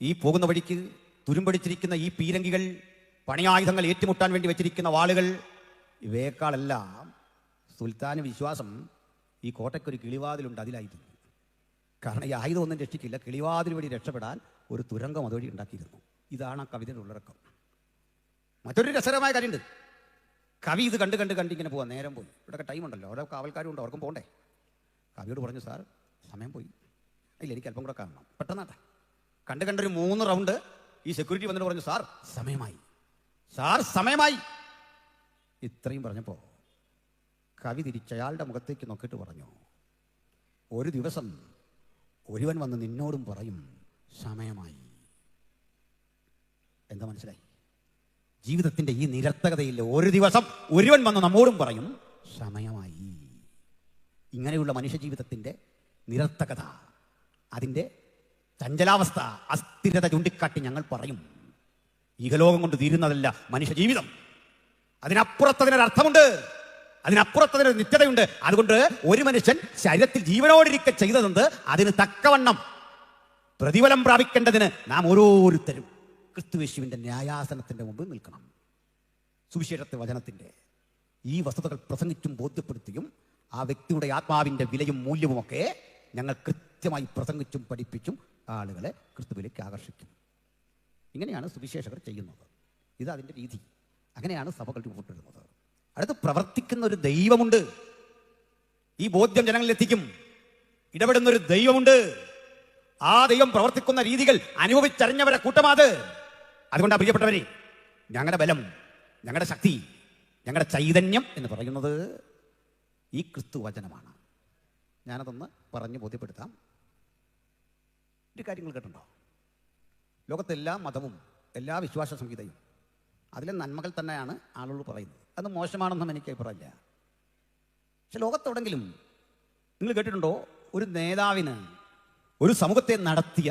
ഈ പോകുന്ന വഴിക്ക് തുരുമ്പടിച്ചിരിക്കുന്ന ഈ പീരങ്കികൾ, പണിയായുധങ്ങൾ ഏറ്റുമുട്ടാൻ വേണ്ടി വെച്ചിരിക്കുന്ന വാളുകൾ, ഇവയേക്കാളെല്ലാം സുൽത്താന് വിശ്വാസം ഈ കോട്ടയ്ക്കൊരു കിളിവാതിലുണ്ട്, അതിലായിരുന്നു. കാരണം ഈ ആയുധം ഒന്നും രക്ഷിക്കില്ല, കിളിവാതിൽ വഴി രക്ഷപ്പെടാൻ ഒരു തുരങ്കം അതുവഴി ഉണ്ടാക്കിയിരുന്നു. ഇതാണ് ആ കവിതയുടെ ഉള്ളടക്കം. മറ്റൊരു രസകരമായ കാര്യമുണ്ട്. കവി ഇത് കണ്ട് കണ്ട് കണ്ട് ഇങ്ങനെ പോവാം. നേരം പോയി, ഇവിടെയൊക്കെ ടൈം ഉണ്ടല്ലോ, അവിടെ കാവൽക്കാരും ഉണ്ട്, അവർക്കും പോകണ്ടേ. കവിയോട് പറഞ്ഞു, സാർ സമയം പോയി, ഇല്ല എനിക്ക് അല്പം കൂടെ കാണണം, പെട്ടെന്നാട്ടെ. കണ്ടൊരു 3 റൗണ്ട് ഈ സെക്യൂരിറ്റി വന്നിട്ട് പറഞ്ഞു, സാർ സമയമായി, സാർ സമയമായി. ഇത്രയും പറഞ്ഞപ്പോൾ കവി തിരിച്ചയാളുടെ മുഖത്തേക്ക് നോക്കിയിട്ട് പറഞ്ഞു, ഒരു ദിവസം ഒരുവൻ വന്ന് നിന്നോടും പറയും സമയമായി. എന്താ മനസ്സിലായി? ജീവിതത്തിൻ്റെ ഈ നിരർത്ഥകതയില്ല. ഒരു ദിവസം ഒരുവൻ വന്ന് നമ്മോടും പറയും സമയമായി. ഇങ്ങനെയുള്ള മനുഷ്യജീവിതത്തിൻ്റെ നിരർത്ഥകത, അതിൻ്റെ ചഞ്ചലാവസ്ഥ, അസ്ഥിരത ചൂണ്ടിക്കാട്ടി ഞങ്ങൾ പറയും, ഇഹലോകം കൊണ്ട് തീരുന്നതല്ല മനുഷ്യജീവിതം. അതിനപ്പുറത്തതിനൊരർത്ഥമുണ്ട്, അതിനപ്പുറത്തതിനൊരു നിത്യതയുണ്ട്. അതുകൊണ്ട് ഒരു മനുഷ്യൻ ശരീരത്തിൽ ജീവനോടിരിക്കെ ചെയ്തതെന്ത്, അതിന് തക്കവണ്ണം പ്രതിഫലം പ്രാപിക്കേണ്ടതിന് നാം ഓരോരുത്തരും ക്രിസ്തുയേശുവിൻ്റെ ന്യായാസനത്തിൻ്റെ മുമ്പിൽ നിൽക്കണം. സുവിശേഷത്തെ വചനത്തിൻ്റെ ഈ വസ്തുതകൾ പ്രസംഗിച്ചും ബോധ്യപ്പെടുത്തിയും ആ വ്യക്തിയുടെ ആത്മാവിൻ്റെ വിലയും മൂല്യവുമൊക്കെ ഞങ്ങൾ കൃത്യമായി പ്രസംഗിച്ചും പഠിപ്പിച്ചും ആളുകളെ ക്രിസ്തുവിലേക്ക് ആകർഷിക്കും. ഇങ്ങനെയാണ് സുവിശേഷകർ ചെയ്യുന്നത്. ഇത് അതിൻ്റെ രീതി. അങ്ങനെയാണ് സഭകൾ രൂപപ്പെടുന്നത്. അടുത്ത് പ്രവർത്തിക്കുന്ന ഒരു ദൈവമുണ്ട്. ഈ ബോധ്യം ജനങ്ങളിലെത്തിക്കും. ഇടപെടുന്നൊരു ദൈവമുണ്ട്. ആ ദൈവം പ്രവർത്തിക്കുന്ന രീതികൾ അനുഭവിച്ചറിഞ്ഞവരെ കൂട്ടമാത്. അതുകൊണ്ടാണ് പ്രിയപ്പെട്ടവരെ, ഞങ്ങളുടെ ബലം, ഞങ്ങളുടെ ശക്തി, ഞങ്ങളുടെ ചൈതന്യം എന്ന് പറയുന്നത് ഈ ക്രിസ്തു വചനമാണ്. ഞാനതൊന്ന് പറഞ്ഞ് ബോധ്യപ്പെടുത്താം. ഒരു കാര്യങ്ങൾ കേട്ടുണ്ടോ? ലോകത്തെല്ലാ മതവും എല്ലാ വിശ്വാസ സംഹിതയും അതിലെ നന്മകൾ തന്നെയാണ് ആളുകൾ പറയുന്നത്. അത് മോശമാണെന്നും എനിക്ക് അഭിപ്രായമില്ല. പക്ഷെ ലോകത്തെവിടെങ്കിലും നിങ്ങൾ കേട്ടിട്ടുണ്ടോ ഒരു നേതാവിന് ഒരു സമൂഹത്തെ നടത്തിയ,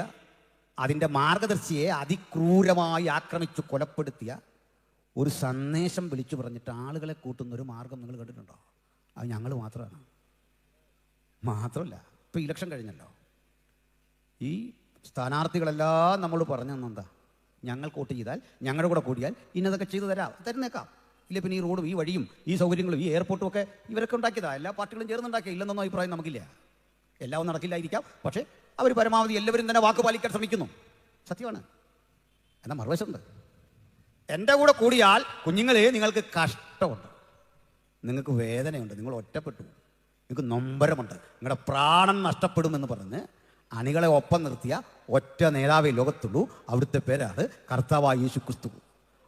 അതിൻ്റെ മാർഗദർശിയെ അതിക്രൂരമായി ആക്രമിച്ചു കൊലപ്പെടുത്തിയ ഒരു സന്ദേശം വിളിച്ചു പറഞ്ഞിട്ട് ആളുകളെ കൂട്ടുന്നൊരു മാർഗം നിങ്ങൾ കണ്ടിട്ടുണ്ടോ? അത് ഞങ്ങൾ മാത്രമാണ്. മാത്രമല്ല, ഇപ്പോൾ ഇലക്ഷൻ കഴിഞ്ഞല്ലോ, ഈ സ്ഥാനാർത്ഥികളെല്ലാം നമ്മൾ പറഞ്ഞു തന്നെന്താ, ഞങ്ങൾ വോട്ട് ചെയ്താൽ, ഞങ്ങളുടെ കൂടെ കൂടിയാൽ ഇന്നതൊക്കെ ചെയ്തു തരുന്നേക്കാം. ഇല്ല പിന്നെ ഈ റോഡും ഈ വഴിയും ഈ സൗകര്യങ്ങളും ഈ എയർപോർട്ടും ഒക്കെ ഇവരൊക്കെ ഉണ്ടാക്കിയതാ, എല്ലാ പാർട്ടികളും ചേർന്നുണ്ടാക്കിയ. ഇല്ലെന്നൊന്നും അഭിപ്രായം നമുക്കില്ല. എല്ലാം നടക്കില്ലായിരിക്കാം, പക്ഷേ അവർ പരമാവധി എല്ലാവരും തന്നെ വാക്ക് പാലിക്കാൻ ശ്രമിക്കുന്നു. സത്യമാണ്. എന്നാൽ മറുവശമുണ്ട്. എൻ്റെ കൂടെ കൂടിയാൽ കുഞ്ഞുങ്ങളെ നിങ്ങൾക്ക് കഷ്ടമുണ്ട്, നിങ്ങൾക്ക് വേദനയുണ്ട്, നിങ്ങൾ ഒറ്റപ്പെട്ടു, നിങ്ങൾക്ക് നൊമ്പരമുണ്ട്, നിങ്ങളുടെ പ്രാണൻ നഷ്ടപ്പെടുമെന്ന് പറഞ്ഞ് അണികളെ ഒപ്പം നിർത്തിയ ഒറ്റ നേതാവേ ലോകത്തുള്ളൂ. അവിടുത്തെ പേരാണ് കർത്താവായ യേശു ക്രിസ്തു.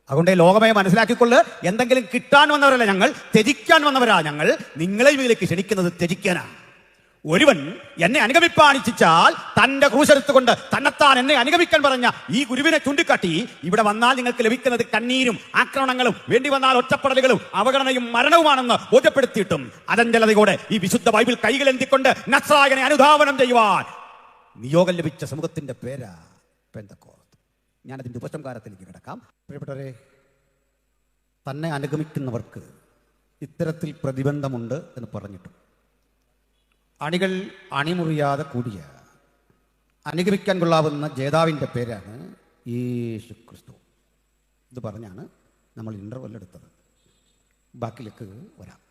അതുകൊണ്ട് ലോകമേ മനസ്സിലാക്കിക്കൊണ്ട്, എന്തെങ്കിലും കിട്ടാൻ വന്നവരല്ല ഞങ്ങൾ, ത്യജിക്കാൻ വന്നവരാ ഞങ്ങൾ. നിങ്ങളെ ഇതിലേക്ക് ക്ഷണിക്കുന്നത് ത്യജിക്കാനാണ്. ഒരുവൻ എന്നെ അനുഗമിപ്പാൻ ഇച്ഛിച്ചാൽ തന്റെ ക്രൂശെടുത്തുകൊണ്ട് തന്നെത്താൻ എന്നെ അനുഗമിക്കാൻ പറഞ്ഞ ഈ ഗുരുവിനെ ചൂണ്ടിക്കാട്ടി, ഇവിടെ വന്നാൽ നിങ്ങൾക്ക് ലഭിക്കുന്നത് കണ്ണീരും ആക്രമണങ്ങളും, വേണ്ടി വന്നാൽ ഒറ്റപ്പെടലുകളും അവഗണനയും മരണവുമാണെന്ന് ബോധ്യപ്പെടുത്തിയിട്ടും അചഞ്ചലതയോടെ ഈ വിശുദ്ധ ബൈബിൾ കൈകളെന്തിക്കൊണ്ട് നസ്രായനെ അനുധാവനം ചെയ്യുവാൻ നിയോഗം ലഭിച്ച സമൂഹത്തിന്റെ പേരാ പെന്തക്കോസ്ത്. ഞാനതിൻ്റെ ഉപസംഹാരത്തിലേക്ക് കിടക്കാം. പ്രിയപ്പെട്ടവരെ, തന്നെ അനുഗമിക്കുന്നവർക്ക് ഇത്തരത്തിൽ പ്രതിബന്ധമുണ്ട് എന്ന് പറഞ്ഞിട്ടും അണികൾ അണിമുറിയാതെ കൂടിയ അനുഗമിക്കാൻ കൊള്ളാവുന്ന ജേതാവിൻ്റെ പേരാണ് യേശു ക്രിസ്തു. ഇത് പറഞ്ഞാണ് നമ്മൾ ഇൻ്റർവെൽ എടുത്തത്. ബാക്കിലേക്ക് വരാം.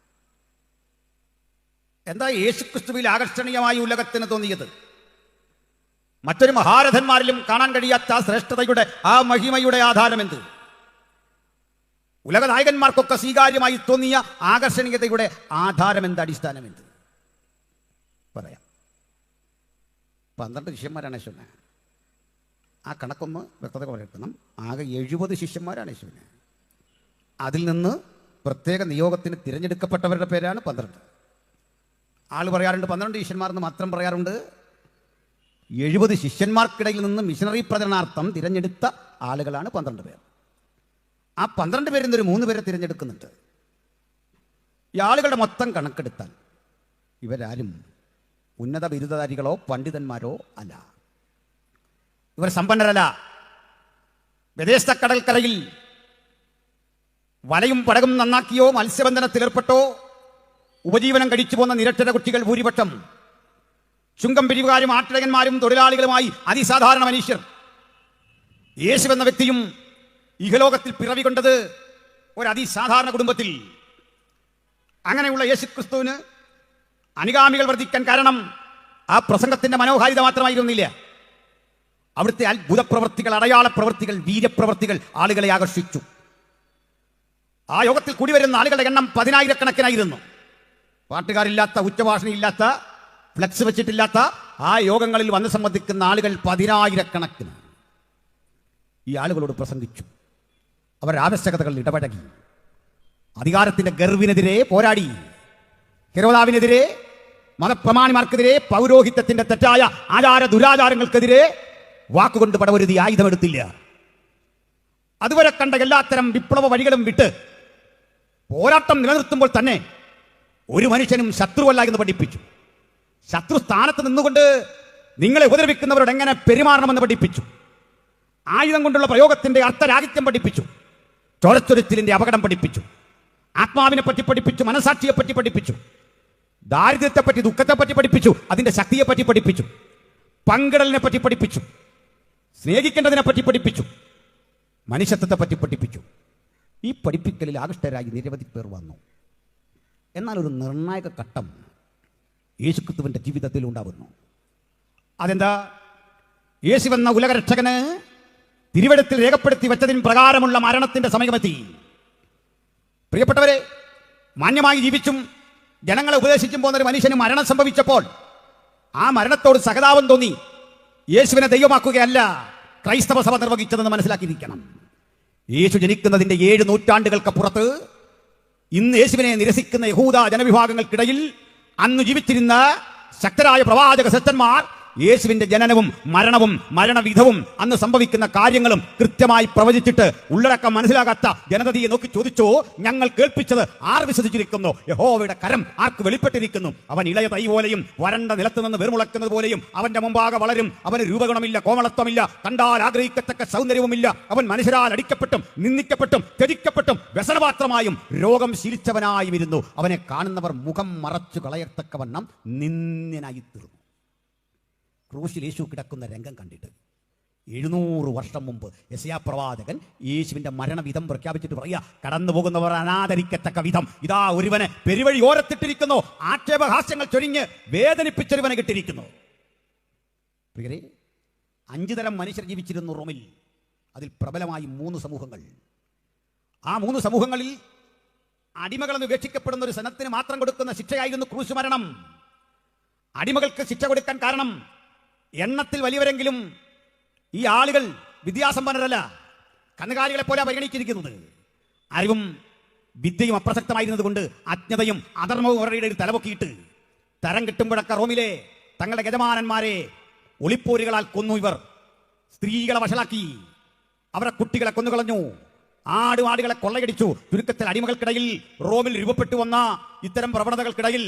എന്താ യേശു ക്രിസ്തുവിൽ ആകർഷണീയമായി ഉലകത്തിന് തോന്നിയത്? മറ്റൊരു മഹാരഥന്മാരിലും കാണാൻ കഴിയാത്ത ആ ശ്രേഷ്ഠതയുടെ, ആ മഹിമയുടെ ആധാരമെന്ത്? ഉലക നായകന്മാർക്കൊക്കെ സ്വീകാര്യമായി തോന്നിയ ആകർഷണീയതയുടെ ആധാരമെന്ത്, അടിസ്ഥാനമെന്ത്? പറയാം. 12 ശിഷ്യന്മാരാണ് യേശുവിനെ. ആ കണക്കൊന്ന് വ്യക്തത പറയണം. ആകെ 70 ശിഷ്യന്മാരാണ് യേശുവിന്. അതിൽ നിന്ന് പ്രത്യേക നിയോഗത്തിന് തിരഞ്ഞെടുക്കപ്പെട്ടവരുടെ പേരാണ് 12. ആൾ പറയാറുണ്ട് 12 ശിഷ്യന്മാരെന്ന് മാത്രം പറയാറുണ്ട്. 70 ശിഷ്യന്മാർക്കിടയിൽ നിന്ന് മിഷനറി പ്രചരണാർത്ഥം തിരഞ്ഞെടുത്ത ആളുകളാണ് 12 പേർ. ആ 12 പേരിൽ നിന്നൊരു 3 പേരെ തിരഞ്ഞെടുക്കുന്നുണ്ട്. ഈ ആളുകളുടെ മൊത്തം കണക്കെടുത്താൽ ഇവരാരും ഉന്നത ബിരുദധാരികളോ പണ്ഡിതന്മാരോ അല്ല. ഇവർ സമ്പന്നരല്ല. വിദേശ കടൽക്കരയിൽ വലയും പടകും നന്നാക്കിയോ മത്സ്യബന്ധനത്തിലേർപ്പെട്ടോ ഉപജീവനം കഴിച്ചു പോന്ന നിരക്ഷര കുട്ടികൾ ഭൂരിപക്ഷം ചുങ്കം പിരിവുകാരും ആട്ടിടയന്മാരും തൊഴിലാളികളുമായി അതിസാധാരണ മനുഷ്യർ. യേശു എന്ന വ്യക്തിയും ഇഹലോകത്തിൽ പിറവി കൊണ്ടത് ഒരു അതിസാധാരണ കുടുംബത്തിൽ. അങ്ങനെയുള്ള യേശു ക്രിസ്തുവിന് അനുഗാമികൾ വർദ്ധിക്കാൻ കാരണം ആ പ്രസംഗത്തിന്റെ മനോഹാരിത മാത്രമായിരുന്നില്ല. അവിടുത്തെ അത്ഭുത പ്രവൃത്തികൾ, അടയാള പ്രവൃത്തികൾ, വീര്യപ്രവൃത്തികൾ ആളുകളെ ആകർഷിച്ചു. ആ യോഗത്തിൽ കൂടി വരുന്ന ആളുകളുടെ എണ്ണം 10,000-കണക്കിനായിരുന്നു. പാട്ടുകാരില്ലാത്ത, ഉച്ചഭാഷണിയില്ലാത്ത, ഫ്ലക്സ് വെച്ചിട്ടില്ലാത്ത ആ യോഗങ്ങളിൽ വന്ന് സംബന്ധിക്കുന്ന ആളുകൾ 10,000-കണക്കിന്. ഈ ആളുകളോട് പ്രസംഗിച്ചു. അവർ ആവശ്യകതകളിൽ ഇടപഴകി. അധികാരത്തിന്റെ ഗർവിനെതിരെ പോരാടി. ഹെരോദാവിനെതിരെ, മതപ്രമാണിമാർക്കെതിരെ, പൗരോഹിത്യത്തിന്റെ തെറ്റായ ആചാര ദുരാചാരങ്ങൾക്കെതിരെ വാക്കുകൊണ്ട് പടവരുതി ആയുധമെടുത്തില്ല. അതുവരെ കണ്ട എല്ലാത്തരം വിപ്ലവ വഴികളും വിട്ട് പോരാട്ടം നിലനിർത്തുമ്പോൾ തന്നെ ഒരു മനുഷ്യനും ശത്രുവല്ല എന്ന് പഠിപ്പിച്ചു. ശത്രുസ്ഥാനത്ത് നിന്നുകൊണ്ട് നിങ്ങളെ ഉപദ്രവിക്കുന്നവരോട് എങ്ങനെ പെരുമാറണമെന്ന് പഠിപ്പിച്ചു. ആയുധം കൊണ്ടുള്ള പ്രയോഗത്തിന്റെ അർത്ഥരാഹിത്യം പഠിപ്പിച്ചു. ചോരച്ചൊരിച്ചിലിന്റെ അപകടം പഠിപ്പിച്ചു. ആത്മാവിനെ പറ്റി പഠിപ്പിച്ചു. മനസാക്ഷിയെ പറ്റി പഠിപ്പിച്ചു. ദാരിദ്ര്യത്തെപ്പറ്റി, ദുഃഖത്തെപ്പറ്റി പഠിപ്പിച്ചു. അതിന്റെ ശക്തിയെപ്പറ്റി പഠിപ്പിച്ചു. പങ്കിടലിനെ പറ്റി പഠിപ്പിച്ചു. സ്നേഹിക്കേണ്ടതിനെ പറ്റി പഠിപ്പിച്ചു. മനുഷ്യത്വത്തെ പറ്റി പഠിപ്പിച്ചു. ഈ പഠിപ്പിക്കലിൽ ആകൃഷ്ടരായി നിരവധി പേർ വന്നു. എന്നാൽ ഒരു നിർണായക ഘട്ടം യേശുക്രിസ്തുവിന്റെ ജീവിതത്തിൽ ഉണ്ടാകുന്നു. അതെന്താ? യേശുവെന്ന ഉലകരക്ഷകന് തിരുവെഴുത്തിൽ രേഖപ്പെടുത്തി വെച്ചതിന് പ്രകാരമുള്ള മരണത്തിന്റെ സമയമെത്തി. പ്രിയപ്പെട്ടവരെ, മാന്യമായി ജീവിച്ചും ജനങ്ങളെ ഉപദേശിച്ചും പോകുന്ന ഒരു മനുഷ്യന് മരണം സംഭവിച്ചപ്പോൾ ആ മരണത്തോട് സഹതാപം തോന്നി യേശുവിനെ ദൈവമാക്കുകയല്ല ക്രൈസ്തവ സഭ നിർവഹിച്ചതെന്ന് മനസ്സിലാക്കിയിരിക്കണം. യേശു ജനിക്കുന്നതിന്റെ 7 നൂറ്റാണ്ടുകൾക്കപ്പുറത്ത് ഇന്ന് യേശുവിനെ നിരസിക്കുന്ന യഹൂദ ജനവിഭാഗങ്ങൾക്കിടയിൽ അന്ന് ജീവിച്ചിരുന്ന ശക്തരായ പ്രവാചക ശ്രേഷ്ഠന്മാർ യേശുവിന്റെ ജനനവും മരണവും മരണവിധവും അന്ന് സംഭവിക്കുന്ന കാര്യങ്ങളും കൃത്യമായി പ്രവചിച്ചിട്ട് ഉള്ളടക്കം മനസ്സിലാകാത്ത ജനതയെ നോക്കി ചോദിച്ചു, ഞങ്ങൾ കേൾപ്പിച്ചത് ആർ വിശ്വസിച്ചിരിക്കുന്നു? യഹോവയുടെ കരം ആർക്ക് വെളിപ്പെട്ടിരിക്കുന്നു? അവൻ ഇളയ തൈ പോലെയും വരണ്ട നിലത്ത് നിന്ന് വെറുമുളക്കുന്നത് പോലെയും അവന്റെ മുമ്പാകെ വളരും. അവന് രൂപഗുണമില്ല, കോമളത്വമില്ല, കണ്ടാൽ ആഗ്രഹിക്കത്തക്ക സൗന്ദര്യവുമില്ല. അവൻ മനുഷ്യരാൽ അടിക്കപ്പെട്ടും നിന്ദിക്കപ്പെട്ടും ത്യജിക്കപ്പെട്ടും വ്യസനപാത്രമായും രോഗം ശീലിച്ചവനായും ഇരുന്നു. അവനെ കാണുന്നവർ മുഖം മറച്ചു കളയത്തക്കവണ്ണം നിന്ദ്യനായി തീർന്നു. ക്രൂശിൽ യേശു കിടക്കുന്ന രംഗം കണ്ടിട്ട് 700 വർഷം മുമ്പ് യെശയ്യാ പ്രവാചകൻ യേശുവിന്റെ മരണവിധം പ്രഖ്യാപിച്ചിട്ട് പറയുക, കടന്നു പോകുന്നവർ അനാദരിക്കത്തക്ക വിധം ഇതാ ഒരുവനെ പെരുവഴി ഓരത്തിട്ടിരിക്കുന്നു, ആക്ഷേപഹാസ്യങ്ങൾ ചൊരിഞ്ഞ് വേദനിപ്പിച്ചൊരുവനെ കിട്ടിയിരിക്കുന്നു. 5 തരം മനുഷ്യർ ജീവിച്ചിരുന്നു റോമിൽ. അതിൽ പ്രബലമായി 3 സമൂഹങ്ങൾ. ആ 3 സമൂഹങ്ങളിൽ അടിമകളെന്ന് ഉപേക്ഷിക്കപ്പെടുന്ന ഒരു സനത്തിന് മാത്രം കൊടുക്കുന്ന ശിക്ഷയായിരുന്നു ക്രൂശ് മരണം. അടിമകൾക്ക് ശിക്ഷ കൊടുക്കാൻ കാരണം എണ്ണത്തിൽ വലിയവരെങ്കിലും ഈ ആളുകൾ വിദ്യാസമ്പന്നരല്ല, കന്നുകാലികളെ പോലെ പരിഗണിച്ചിരിക്കുന്നത്. അറിവും വിദ്യയും അപ്രസക്തമായിരുന്നത് കൊണ്ട് അജ്ഞതയും അധർമ്മവും അവരുടെ ഇടയിൽ തലപൊക്കിയിട്ട് തരം കിട്ടുമ്പോഴൊക്കെ റോമിലെ തങ്ങളുടെ യജമാനന്മാരെ ഒളിപ്പോരുകളാൽ കൊന്നു. ഇവർ സ്ത്രീകളെ വഷളാക്കി, അവരുടെ കുട്ടികളെ കൊന്നുകളഞ്ഞു, ആടുമാടുകളെ കൊള്ളയടിച്ചു. ചുരുക്കത്തിൽ അടിമകൾക്കിടയിൽ റോമിൽ രൂപപ്പെട്ടു വന്ന ഇത്തരം പ്രവണതകൾക്കിടയിൽ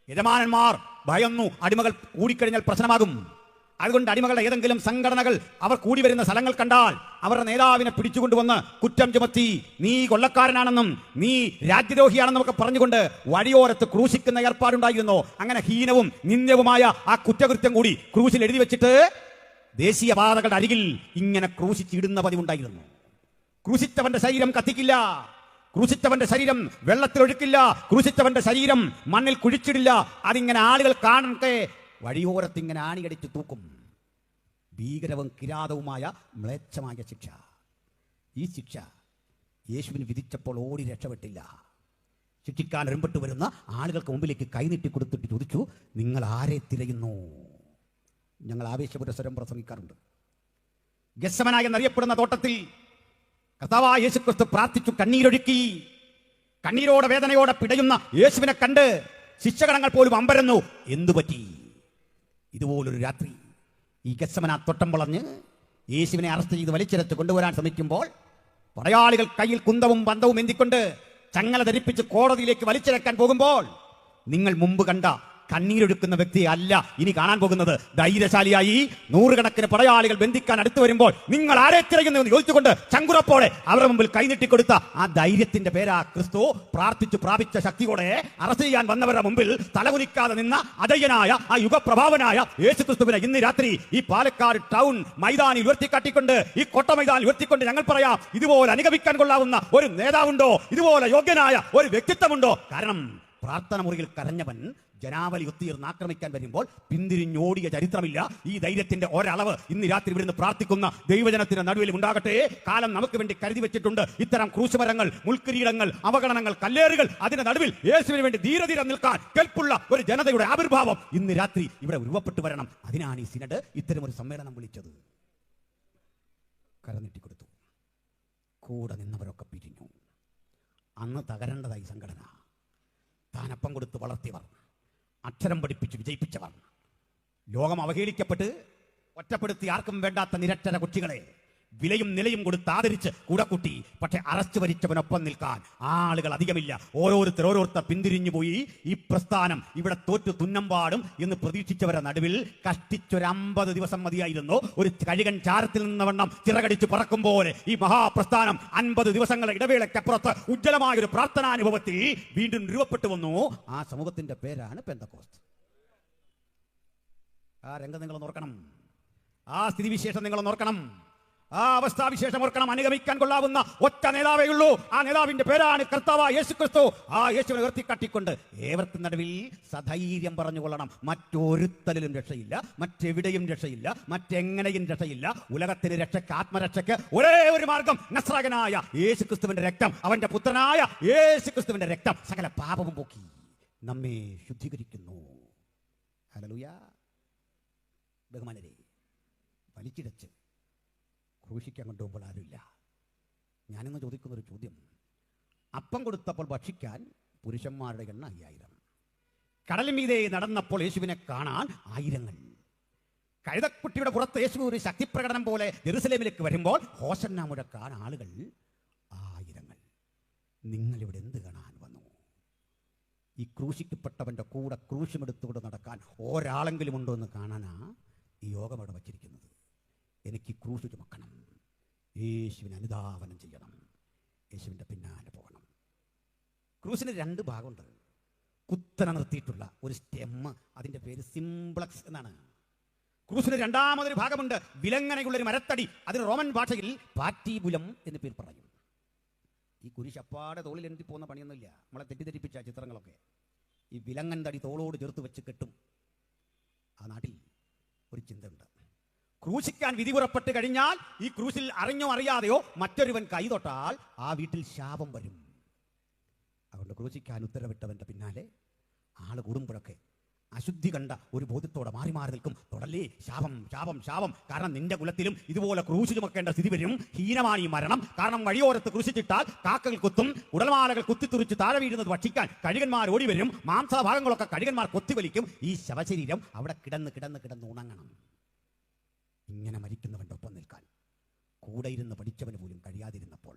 യജമാനന്മാർ ഭയന്നു, അടിമകൾ കൂടിക്കഴിഞ്ഞാൽ പ്രശ്നമാകും. അതുകൊണ്ട് അടിമകളുടെ ഏതെങ്കിലും സംഘടനകൾ അവർ കൂടി വരുന്ന സ്ഥലങ്ങൾ കണ്ടാൽ അവരുടെ നേതാവിനെ പിടിച്ചുകൊണ്ടുവന്ന് കുറ്റം ചുമത്തി നീ കൊള്ളക്കാരനാണെന്നും നീ രാജ്യദ്രോഹിയാണെന്നും ഒക്കെ പറഞ്ഞുകൊണ്ട് വഴിയോരത്ത് ക്രൂശിക്കുന്ന ഏർപ്പാടുണ്ടായിരുന്നു. അങ്ങനെ ഹീനവും നിന്ദ്യവുമായ ആ കുറ്റകൃത്യം കൂടി ക്രൂശിൽ എഴുതി വെച്ചിട്ട് ദേശീയപാതകളുടെ അരികിൽ ഇങ്ങനെ ക്രൂശിച്ചിടുന്ന പതിവുണ്ടായിരുന്നു. ക്രൂശിച്ചവന്റെ ശരീരം കത്തിക്കില്ല, ക്രൂശിച്ചവന്റെ ശരീരം വെള്ളത്തിലൊഴുക്കില്ല, ക്രൂശിച്ചവന്റെ ശരീരം മണ്ണിൽ കുഴിച്ചിടില്ല. അതിങ്ങനെ ആളുകൾ കാണട്ടെ വഴിയോരത്ത് ഇങ്ങനെ ആണിയടിച്ച് തൂക്കും. ഭീകരവും കിരാതവുമായ മ്ലേച്ഛമായ ശിക്ഷ. ഈ ശിക്ഷ യേശുവിന് വിധിച്ചപ്പോൾ ഓടി രക്ഷപ്പെട്ടില്ല. ശിക്ഷിക്കാൻ ഒരുമ്പെട്ട് വരുന്ന ആളുകൾക്ക് മുമ്പിലേക്ക് കൈനീട്ടി കൊടുത്തിട്ട് ചോദിച്ചു, നിങ്ങൾ ആരെ തിരയുന്നു? ഞങ്ങൾ ആവേശപുര സ്വരം പ്രസംഗിക്കാറുണ്ട്. ഗെത്സമനായി എന്നറിയപ്പെടുന്ന തോട്ടത്തിൽ കർത്താവായ യേശുക്രിസ്തു പ്രാർത്ഥിച്ചു, കണ്ണീരൊഴുക്കി. കണ്ണീരോടെ വേദനയോടെ പിടയുന്ന യേശുവിനെ കണ്ട് ശിക്ഷകണങ്ങൾ പോലും അമ്പരന്നു. എന്തുപറ്റി? ഇതുപോലൊരു രാത്രി ഈ ഗെത്സമന തോട്ടം വളഞ്ഞ് യേശുവിനെ അറസ്റ്റ് ചെയ്ത് വലിച്ചിരച്ച് കൊണ്ടുവരാൻ ശ്രമിക്കുമ്പോൾ പടയാളികൾ കയ്യിൽ കുന്തവും പന്തവും എന്തിക്കൊണ്ട് ചങ്ങല ധരിപ്പിച്ച് കോടതിയിലേക്ക് വലിച്ചിറക്കാൻ പോകുമ്പോൾ നിങ്ങൾ മുമ്പ് കണ്ട കണ്ണീരൊഴുക്കുന്ന വ്യക്തിയെ അല്ല ഇനി കാണാൻ പോകുന്നത്. ധൈര്യശാലിയായി നൂറുകണക്കിന് പടയാളികൾ ബന്ധിക്കാൻ അടുത്തു വരുമ്പോൾ നിങ്ങൾ ആരെ തിരയുന്നു എന്ന് ചോദിച്ചുകൊണ്ട് ചങ്കുറപ്പോടെ അവരുടെ മുമ്പിൽ കൈനീട്ടിക്കൊടുത്ത ആ ധൈര്യത്തിന്റെ പേരാ ക്രിസ്തു. പ്രാർത്ഥിച്ചു പ്രാപിച്ച ശക്തിയോടെ അറസ്റ്റ് ചെയ്യാൻ വന്നവരുടെ മുമ്പിൽ തലകുനിക്കാതെ നിന്ന അജയ്യനായ ആ യുഗപ്രഭാവനായ യേശുക്രിസ്തുവിനെ ഇന്ന് രാത്രി ഈ പാലക്കാട് ടൗൺ മൈതാനിൽ ഉയർത്തിക്കാട്ടിക്കൊണ്ട്, ഈ കൊട്ട മൈതാനിൽ ഉയർത്തിക്കൊണ്ട് ഞങ്ങൾ പറയാം, ഇതുപോലെ അനുഗമിക്കാൻ കൊള്ളാവുന്ന ഒരു നേതാവുണ്ടോ? ഇതുപോലെ യോഗ്യനായ ഒരു വ്യക്തിത്വമുണ്ടോ? കാരണം പ്രാർത്ഥന മുറിയിൽ കരഞ്ഞവൻ ജനാവലി ഒത്തുയർന്ന് ആക്രമിക്കാൻ വരുമ്പോൾ പിന്തിരിഞ്ഞോടിയ ചരിത്രമില്ല. ഈ ധൈര്യത്തിന്റെ ഒരളവ് ഇന്ന് രാത്രി ഇവിടുന്ന് പ്രാർത്ഥിക്കുന്ന ദൈവജനത്തിന്റെ നടുവിൽ ഉണ്ടാകട്ടെ. കാലം നമുക്ക് വേണ്ടി കരുതി വെച്ചിട്ടുണ്ട് ഇത്തരം ക്രൂശുമരങ്ങൾ, മുൾക്കിരീടങ്ങൾ, അവഗണനകൾ, കല്ലേറുകൾ. അതിന്റെ നടുവിൽ യേശുവിന് വേണ്ടി ധീരധീര നിൽക്കാൻ കെൽപ്പുള്ള ഒരു ജനതയുടെ ആവിർഭാവം ഇന്ന് രാത്രി ഇവിടെ ഉരുവപ്പെട്ടു വരണം. അതിനാണ് ഈ സിനഡ് ഇത്തരം ഒരു സമ്മേളനം വിളിച്ചത്. കരനീട്ടിക്കൊടുത്തു. കൂടെ നിന്നവരൊക്കെ പിരിഞ്ഞു. അന്ന് തകരേണ്ടതായി സംഘടന. താനപ്പം കൊടുത്ത് വളർത്തിയവർ, അക്ഷരം പഠിപ്പിച്ച് വിജയിപ്പിച്ചവർ, ലോകം അവഹേളിക്കപ്പെട്ട് ഒറ്റപ്പെടുത്തി ആർക്കും വേണ്ടാത്ത നിരക്ഷര കുട്ടികളെ വിലയും നിലയും കൊടുത്ത് ആദരിച്ച് കൂടെ കൂട്ടി. പക്ഷെ അറസ്റ്റ് വരിച്ചവനൊപ്പം നിൽക്കാൻ ആളുകൾ അധികമില്ല. ഓരോരുത്തർ പിന്തിരിഞ്ഞു പോയി. ഈ പ്രസ്ഥാനം ഇവിടെ തോറ്റു തുന്നമ്പാടും എന്ന് പ്രതീക്ഷിച്ചവരുടെ നടുവിൽ കഷ്ടിച്ചൊരു 50 ദിവസം മതിയായിരുന്നു. ഒരു കഴുകൻ ചാരത്തിൽ നിന്നവണ്ണം ചിറകടിച്ച് പറക്കും പോലെ ഈ മഹാപ്രസ്ഥാനം 50 ദിവസങ്ങളുടെ ഇടവേളയ്ക്കപ്പുറത്ത് ഉജ്ജ്വലമായൊരു പ്രാർത്ഥനാനുഭവത്തിൽ വീണ്ടും രൂപപ്പെട്ടു വന്നു. ആ സമൂഹത്തിന്റെ പേരാണ് പെന്തക്കോസ്ത്. ആ രംഗം നിങ്ങൾ ഓർക്കണം. ആ സ്ഥിതിവിശേഷം നിങ്ങൾ ഓർക്കണം. ആ അവസ്ഥാവിശേഷം ഓർക്കണം. അനുഗമിക്കാൻ കൊള്ളാവുന്ന ഒറ്റ നേതാവേ ഉള്ളൂ. ആ നേതാവിന്റെ പേരാണ് കർത്താവായ യേശുക്രിസ്തു. ആ യേശുവിനെ ഉയർത്തിക്കാട്ടിക്കൊണ്ട് ഏവർക്കും നടുവിൽ സധൈര്യം പറഞ്ഞുകൊള്ളണം. മറ്റൊരുത്തലിലും രക്ഷയില്ല, മറ്റെവിടെയും രക്ഷയില്ല, മറ്റെങ്ങനെയും രക്ഷയില്ല. ഉലകത്തിന് രക്ഷയ്ക്ക്, ആത്മരക്ഷയ്ക്ക് ഒരേ ഒരു മാർഗം, നസ്രായനായ യേശുക്രിസ്തുവിന്റെ രക്തം, അവന്റെ പുത്രനായ യേശുക്രിസ്തുവിന്റെ രക്തം സകല പാപവും പോക്കി നമ്മെ ശുദ്ധീകരിക്കുന്നു. ഹല്ലേലൂയ. ബഹുമാനരെ, വലിച്ചിടച്ച് ക്രൂശിക്കാൻ കൊണ്ടുപോകുമ്പോൾ ആരുമില്ല. ഞാനിന്ന് ചോദിക്കുന്നൊരു ചോദ്യം, അപ്പം കൊടുത്തപ്പോൾ ഭക്ഷിക്കാൻ പുരുഷന്മാരുടെ എണ്ണം 5000. കടൽ മീതെ നടന്നപ്പോൾ യേശുവിനെ കാണാൻ 1000ങ്ങൾ. കഴുതക്കുട്ടിയുടെ പുറത്ത് യേശു ഒരു ശക്തിപ്രകടനം പോലെ ജെറുസലേമിലേക്ക് വരുമ്പോൾ ഹോസന്ന മുഴക്കാൻ ആളുകൾ 1000ങ്ങൾ. നിങ്ങളിവിടെ എന്ത് കാണാൻ വന്നു? ഈ ക്രൂശിക്കപ്പെട്ടവന്റെ കൂടെ ക്രൂശുമെടുത്തുകൊണ്ട് നടക്കാൻ ഒരാളെങ്കിലും ഉണ്ടോ എന്ന് കാണാനാ ഈ യോഗം അവിടെ വച്ചിരിക്കുന്നത്. എനിക്ക് ക്രൂശ് ചുമക്കണം, യേശുവിനെ അനുധാവനം ചെയ്യണം, യേശുവിൻ്റെ പിന്നാലെ പോകണം. ക്രൂശിന് 2 ഭാഗമുണ്ട്. കുത്തനെ നിർത്തിയിട്ടുള്ള ഒരു സ്റ്റെമ്മ്, അതിൻ്റെ പേര് സിംപ്ലക്സ് എന്നാണ്. ക്രൂശിന് രണ്ടാമതൊരു ഭാഗമുണ്ട്, വിലങ്ങനെയുള്ളൊരു മരത്തടി. അതിന് റോമൻ ഭാഷയിൽ പാറ്റീബുലം എന്ന് പേര് പറയും. ഈ കുരിശപ്പാടെ തോളിൽ എഴുതി പോകുന്ന പണിയൊന്നുമില്ല. നമ്മളെ തെറ്റിദ്ധരിപ്പിച്ച ചിത്രങ്ങളൊക്കെ ഈ വിലങ്ങൻ തടി തോളോട് ചേർത്ത് വെച്ച് കെട്ടും. ആ നാട്ടിൽ ഒരു ചിന്തയുണ്ട്, ക്രൂശിക്കാൻ വിധി പുറപ്പെട്ട് കഴിഞ്ഞാൽ ഈ ക്രൂശിൽ അറിഞ്ഞോ അറിയാതെയോ മറ്റൊരുവൻ കൈ തൊട്ടാൽ ആ വീട്ടിൽ ശാപം വരും. അതുകൊണ്ട് ക്രൂശിക്കാൻ ഉത്തരവിട്ടവന്റെ പിന്നാലെ ആള് കൂടുമ്പോഴൊക്കെ അശുദ്ധി കണ്ട ഒരു ബോധ്യത്തോടെ മാറി മാറി നിൽക്കും. തൊടല്ലേ, ശാപം ശാപം ശാപം. കാരണം നിന്റെ കുലത്തിലും ഇതുപോലെ ക്രൂശ് ചുമക്കേണ്ട സ്ഥിതി വരും. ഹീനമാണ് ഈ മരണം. കാരണം വഴിയോരത്ത് ക്രൂശിച്ചിട്ടാൽ കാക്കകൾ കുത്തും, ഉടൽമാലകൾ കുത്തിത്തുറിച്ച് താഴെ വീഴുന്നത് ഭക്ഷിക്കാൻ കഴുകന്മാർ ഓടി വരും. മാംസഭാഗങ്ങളൊക്കെ കഴുകന്മാർ കൊത്തിവലിക്കും. ഈ ശവശരീരം അവിടെ കിടന്ന് കിടന്ന് കിടന്ന് ഉണങ്ങണം. ഇങ്ങനെ മരിക്കുന്നവൻ്റെ ഒപ്പം നിൽക്കാൻ കൂടെ ഇരുന്ന് പഠിച്ചവന് പോലും കഴിയാതിരുന്നപ്പോൾ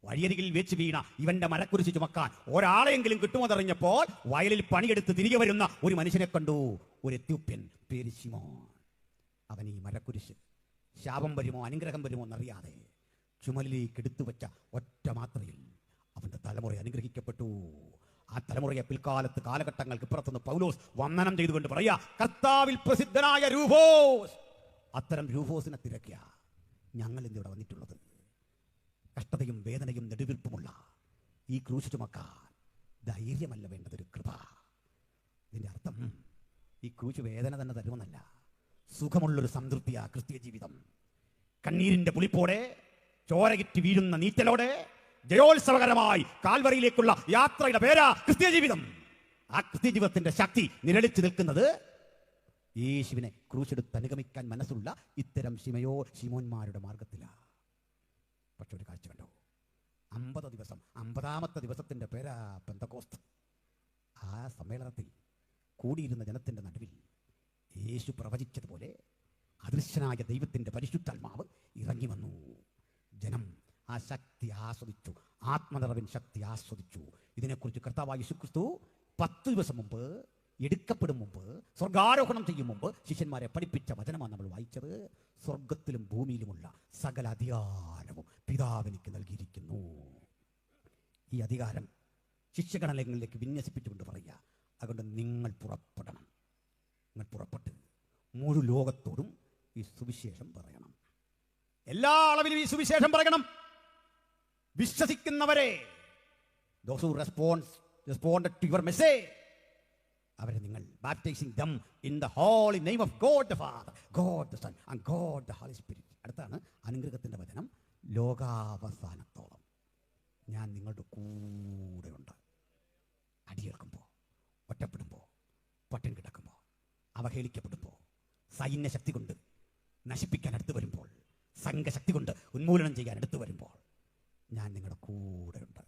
വഴിയരികിൽ വെച്ച് വീണ ഇവന്റെ മരക്കുരിശ് ചുമക്കാൻ ഒരാളെങ്കിലും കിട്ടുമതറിഞ്ഞപ്പോൾ വയലിൽ പണിയെടുത്ത് തിരികെ വരുന്ന ഒരു മനുഷ്യനെ കണ്ടു. ഒരു എത്യോപ്യൻ, പേര് ശിമോൻ. അവൻ ഈ മരക്കുരിശ് ശാപം വരുമോ അനുഗ്രഹം വരുമോ എന്നറിയാതെ ചുമലിലേക്ക് എടുത്തു വെച്ച ഒറ്റ മാത്രയിൽ അവന്റെ തലമുറ അനുഗ്രഹിക്കപ്പെട്ടു. ആ തലമുറയെ പിൽക്കാലത്ത് കാലഘട്ടങ്ങൾക്ക് ഇപ്പുറത്തുനിന്ന് പൗലോസ് വന്ദനം ചെയ്തുകൊണ്ട് പറയാ, കർത്താവിൽ പ്രസിദ്ധനായ രൂഫോസ്. അത്തരം രൂഫോസിനെ തിരക്കിയ ഞങ്ങൾ ഇന്നിവിടെ വന്നിട്ടുള്ളത്. കഷ്ടതയും വേദനയും നെടുവീർപ്പുമുള്ള ഈ ക്രൂശ് ചുമക്കാൻ ധൈര്യമല്ല വേണ്ടത്, ഒരു കൃപ. ഇതിൻ്റെ അർത്ഥം ഈ ക്രൂശ് വേദന തന്നെ തരുമെന്നല്ല, സുഖമുള്ളൊരു സംതൃപ്തിയാ ക്രിസ്തീയ ജീവിതം. കണ്ണീരിന്റെ പുളിപ്പോടെ, ചോരകിറ്റ് വീഴുന്ന നീറ്റലോടെ, ജയോത്സവകരമായി കാൽവറിയിലേക്കുള്ള യാത്രയുടെ പേരാ ക്രിസ്തീയ ജീവിതം. ആ ക്രിസ്തീയ ജീവിതത്തിന്റെ ശക്തി നിഴലിച്ചു നിൽക്കുന്നത് യേശുവിനെ ക്രൂശെടുത്ത് അനുഗമിക്കാൻ മനസ്സുള്ള ഇത്തരം ശിമോന്മാരുടെ മാർഗത്തിലാണ്. പക്ഷെ ഒരു കാഴ്ച കണ്ടോ, 50 ദിവസം, 50-ാമത്തെ ദിവസത്തിൻ്റെ പേരാ പെന്തക്കോസ്ത്. ആ സമ്മേളനത്തിൽ കൂടിയിരുന്ന ജനത്തിൻ്റെ നടുവിൽ യേശു പ്രവചിച്ചതുപോലെ അദൃശ്യനായ ദൈവത്തിൻ്റെ പരിശുദ്ധാത്മാവ് ഇറങ്ങി വന്നു. ജനം ആ ശക്തി ആസ്വദിച്ചു, ആത്മനിറവിൻ ശക്തി ആസ്വദിച്ചു. ഇതിനെക്കുറിച്ച് കർത്താവായ യേശുക്രിസ്തു 10 ദിവസം മുമ്പ്, എടുക്കപ്പെടും മുമ്പ്, സ്വർഗാരോഹണം ചെയ്യും മുമ്പ് ശിഷ്യന്മാരെ പഠിപ്പിച്ച വചനമാണ് നമ്മൾ വായിച്ചത്. സ്വർഗത്തിലും ഭൂമിയിലുമുള്ള സകല അധികാരവും പിതാവിനിക്ക് നൽകിയിരിക്കുന്നു. ഈ അധികാരം ശിഷ്യഗണങ്ങളിലേക്ക് വിന്യസിപ്പിച്ചുകൊണ്ട് പറയുക, അതുകൊണ്ട് നിങ്ങൾ പുറപ്പെടണം. നിങ്ങൾ പുറപ്പെട്ട് മുഴു ലോകത്തോടും ഈ സുവിശേഷം പറയണം. എല്ലാ അളവിലും ഈ സുവിശേഷം പറയണം. വിശ്വസിക്കുന്നവരെ, those who responded to your message, അവരെ നിങ്ങൾ baptizing them in the holy name of God the Father, God the Son and God the Holy Spirit. അടുത്താണ് അനുഗ്രഹത്തിൻ്റെ വചനം. ലോകാവസാനത്തോളം ഞാൻ നിങ്ങളുടെ കൂടെയുണ്ട്. അടിയേൽക്കുമ്പോൾ, ഒറ്റപ്പെടുമ്പോൾ, പട്ടിണി കിടക്കുമ്പോൾ, അവഹേളിക്കപ്പെടുമ്പോൾ, സൈന്യശക്തി കൊണ്ട് നശിപ്പിക്കാൻ അടുത്ത് വരുമ്പോൾ, സംഘശക്തി കൊണ്ട് ഉന്മൂലനം ചെയ്യാൻ അടുത്ത് വരുമ്പോൾ ഞാൻ നിങ്ങളുടെ കൂടെയുണ്ട്.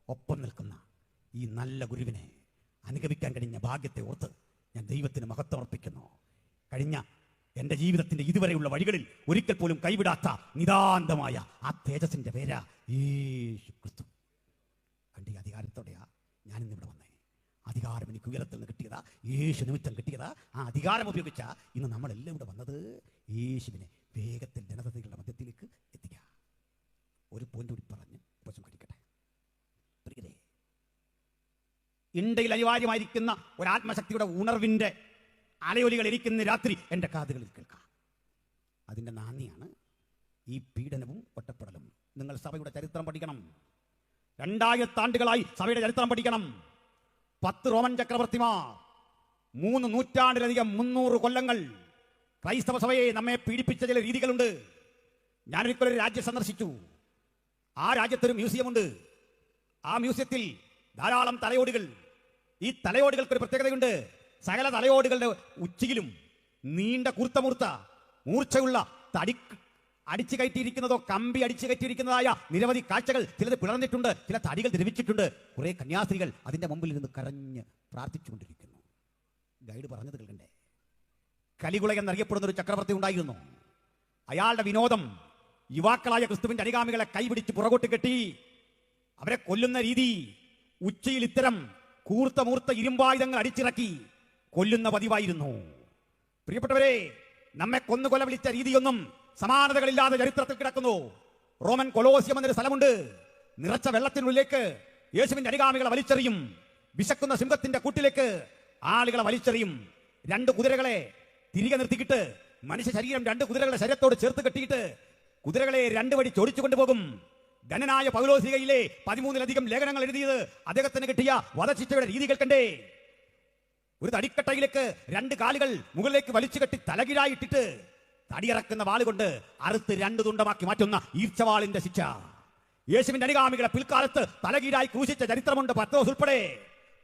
ഒപ്പം നിൽക്കുന്ന ഈ നല്ല ഗുരുവിനെ അനുഗമിക്കാൻ കഴിഞ്ഞ ഭാഗ്യത്തെ ഓർത്ത് ഞാൻ ദൈവത്തിന് മഹത്വം അർപ്പിക്കുന്നു. കഴിഞ്ഞ എൻ്റെ ജീവിതത്തിൻ്റെ ഇതുവരെയുള്ള വഴികളിൽ ഒരിക്കൽ പോലും കൈവിടാത്ത നിതാന്തമായ ആ തേജസ്സിൻ്റെ പേരാ യേശു ക്രിസ്തു. കണ്ട ഈ അധികാരത്തോടെയാ ഞാനിന്നിവിടെ വന്നേ. അധികാരം എനിക്ക് ഉയരത്തിൽ നിന്ന് കിട്ടിയതാ, യേശു നിമിത്തം കിട്ടിയതാ. ആ അധികാരം ഉപയോഗിച്ച ഇന്ന് നമ്മളെല്ലാം ഇവിടെ വന്നത് യേശുവിനെ വേഗത്തിൽ ജനതകളുടെ മധ്യത്തിലേക്ക് എത്തിക്കുക. ഒരു പോയിന്റ് കൂടി പറഞ്ഞ് ഉപസം കഴിക്കട്ടെ. പ്രിയരേ, ഇന്ത്യയിൽ അനിവാര്യമായിരിക്കുന്ന ഒരാത്മശക്തിയുടെ ഉണർവിൻ്റെ അലയൊലികൾ ഇരിക്കുന്ന രാത്രി എൻ്റെ കാതുകളിൽ കേൾക്കാം. അതിൻ്റെ നാന്ദിയാണ് ഈ പീഡനവും ഒറ്റപ്പെടലും. നിങ്ങൾ സഭയുടെ ചരിത്രം പഠിക്കണം. 2000 ആണ്ടുകളായി സഭയുടെ ചരിത്രം പഠിക്കണം. 10 റോമൻ ചക്രവർത്തിമാർ, 3 നൂറ്റാണ്ടിലധികം, 300 കൊല്ലങ്ങൾ ക്രൈസ്തവ സഭയെ നമ്മെ പീഡിപ്പിച്ച ചില രീതികളുണ്ട്. ഞാനൊരിക്കലൊരു രാജ്യം സന്ദർശിച്ചു. ആ രാജ്യത്തൊരു മ്യൂസിയമുണ്ട്. ആ മ്യൂസിയത്തിൽ ധാരാളം തലയോടുകൾ. ഈ തലയോടുകൾക്കൊരു പ്രത്യേകതയുണ്ട്. സകല തലയോടുകളുടെ ഉച്ചിയിലും നീണ്ട മൂർച്ചയുള്ള തടി അടിച്ചു കയറ്റിയിരിക്കുന്നതോ കമ്പി അടിച്ചു കയറ്റിയിരിക്കുന്നതായ നിരവധി കാഴ്ചകൾ. ചിലത് പിളർന്നിട്ടുണ്ട്, ചില തടികൾ ദ്രവിച്ചിട്ടുണ്ട്. കുറെ കന്യാസ്ത്രീകൾ അതിന്റെ മുമ്പിൽ നിന്ന് കരഞ്ഞ് പ്രാർത്ഥിച്ചുകൊണ്ടിരിക്കുന്നു. ഗൈഡ് പറഞ്ഞത് കേൾക്കണ്ടേ? കലികുള എന്നറിയപ്പെടുന്ന ഒരു ചക്രവർത്തി ഉണ്ടായിരുന്നു. അയാളുടെ വിനോദം യുവാക്കളായ ക്രിസ്തുവിന്റെ അനുഗാമികളെ കൈപിടിച്ച് പുറകോട്ട് കെട്ടി അവരെ കൊല്ലുന്ന രീതി. ഉച്ചയിൽ ഇത്തരം കൂർത്ത ഇരുമ്പായുധങ്ങൾ അടിച്ചിറക്കി കൊല്ലുന്ന പതിവായിരുന്നു. പ്രിയപ്പെട്ടവരെ, നമ്മെ കൊല വിളിച്ച രീതിയൊന്നും സമാനതകളില്ലാതെ ചരിത്രത്തിൽ കിടക്കുന്നു. റോമൻ കൊലോസിയം എന്നൊരു സ്ഥലമുണ്ട്. നിറച്ച വെള്ളത്തിനുള്ളിലേക്ക് യേശുവിന്റെ അനുഗാമികളെ വലിച്ചെറിയും. വിശക്കുന്ന സിംഹത്തിന്റെ കൂട്ടിലേക്ക് ആളുകളെ വലിച്ചെറിയും. 2 കുതിരകളെ തിരികെ നിർത്തിക്കിട്ട്, മനുഷ്യ ശരീരം 2 കുതിരകളുടെ ശരീരത്തോട് ചേർത്ത് കെട്ടിയിട്ട് കുതിരകളെ 2 വഴി ചോടിച്ചു കൊണ്ടുപോകും. ധനനായ പൗലോസികയിലെ 13-ലധികം ലേഖനങ്ങൾ എഴുതിയത് അദ്ദേഹത്തിന് കിട്ടിയ വധശിക്ഷയുടെ രീതി കേൾക്കണ്ടേ? ഒരു തടിക്കട്ടയിലേക്ക് 2 കാലുകൾ മുകളിലേക്ക് വലിച്ചു കെട്ടി തലകീഴായിട്ടിട്ട് തടിയിറക്കുന്ന വാളുകൊണ്ട് അറുത്ത് 2 തുണ്ടമാക്കി മാറ്റുന്ന ഈർച്ചവാളിന്റെ ശിക്ഷ. യേശുവിന്റെ അനുഗാമികളെ പിൽക്കാലത്ത് തലകീഴായി ക്രൂശിച്ച ചരിത്രമുണ്ട്. പത്രോസ് ഉൾപ്പെടെ.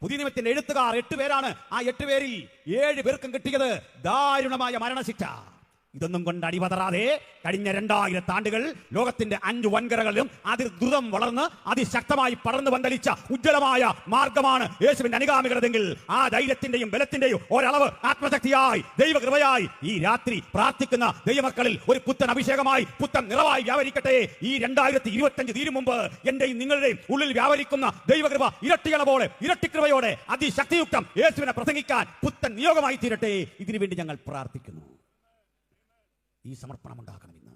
പുതിയ നിയമത്തിന്റെ എഴുത്തുകാർ 8 പേരാണ്. ആ 8 പേരിൽ 7 പേർക്കും കിട്ടിയത് ദാരുണമായ മരണശിക്ഷ. ഇതൊന്നും കൊണ്ട് അടിപതറാതെ കഴിഞ്ഞ 2000 ആണ്ടുകൾ ലോകത്തിന്റെ 5 വൻകരകളിലും അതിദ്രുതം വളർന്ന് അതിശക്തമായി പടർന്നു പന്തലിച്ച ഉജ്ജ്വലമായ മാർഗമാണ് യേശുവിന്റെ അനുഗാമികളതെങ്കിൽ ആ ധൈര്യത്തിന്റെയും ബലത്തിന്റെയും ഒരളവ് ആത്മശക്തിയായി ദൈവകൃപയായി ഈ രാത്രി പ്രാർത്ഥിക്കുന്ന ദൈവമക്കളിൽ ഒരു പുത്തൻ അഭിഷേകമായി പുത്തൻ നിറവായി വ്യാപരിക്കട്ടെ. ഈ 2025 തീരും മുമ്പ് എന്റെയും നിങ്ങളുടെയും ഉള്ളിൽ വ്യാപരിക്കുന്ന ദൈവകൃപ ഇരട്ടിയളവോടെ ഇരട്ടിക്കൃപയോടെ അതിശക്തിയുക്തം യേശുവിനെ പ്രസംഗിക്കാൻ പുത്തൻ നിയോഗമായി തീരട്ടെ. ഇതിനുവേണ്ടി ഞങ്ങൾ പ്രാർത്ഥിക്കുന്നു. ഈ സമർപ്പണം ഉണ്ടാക്കണമെന്ന്.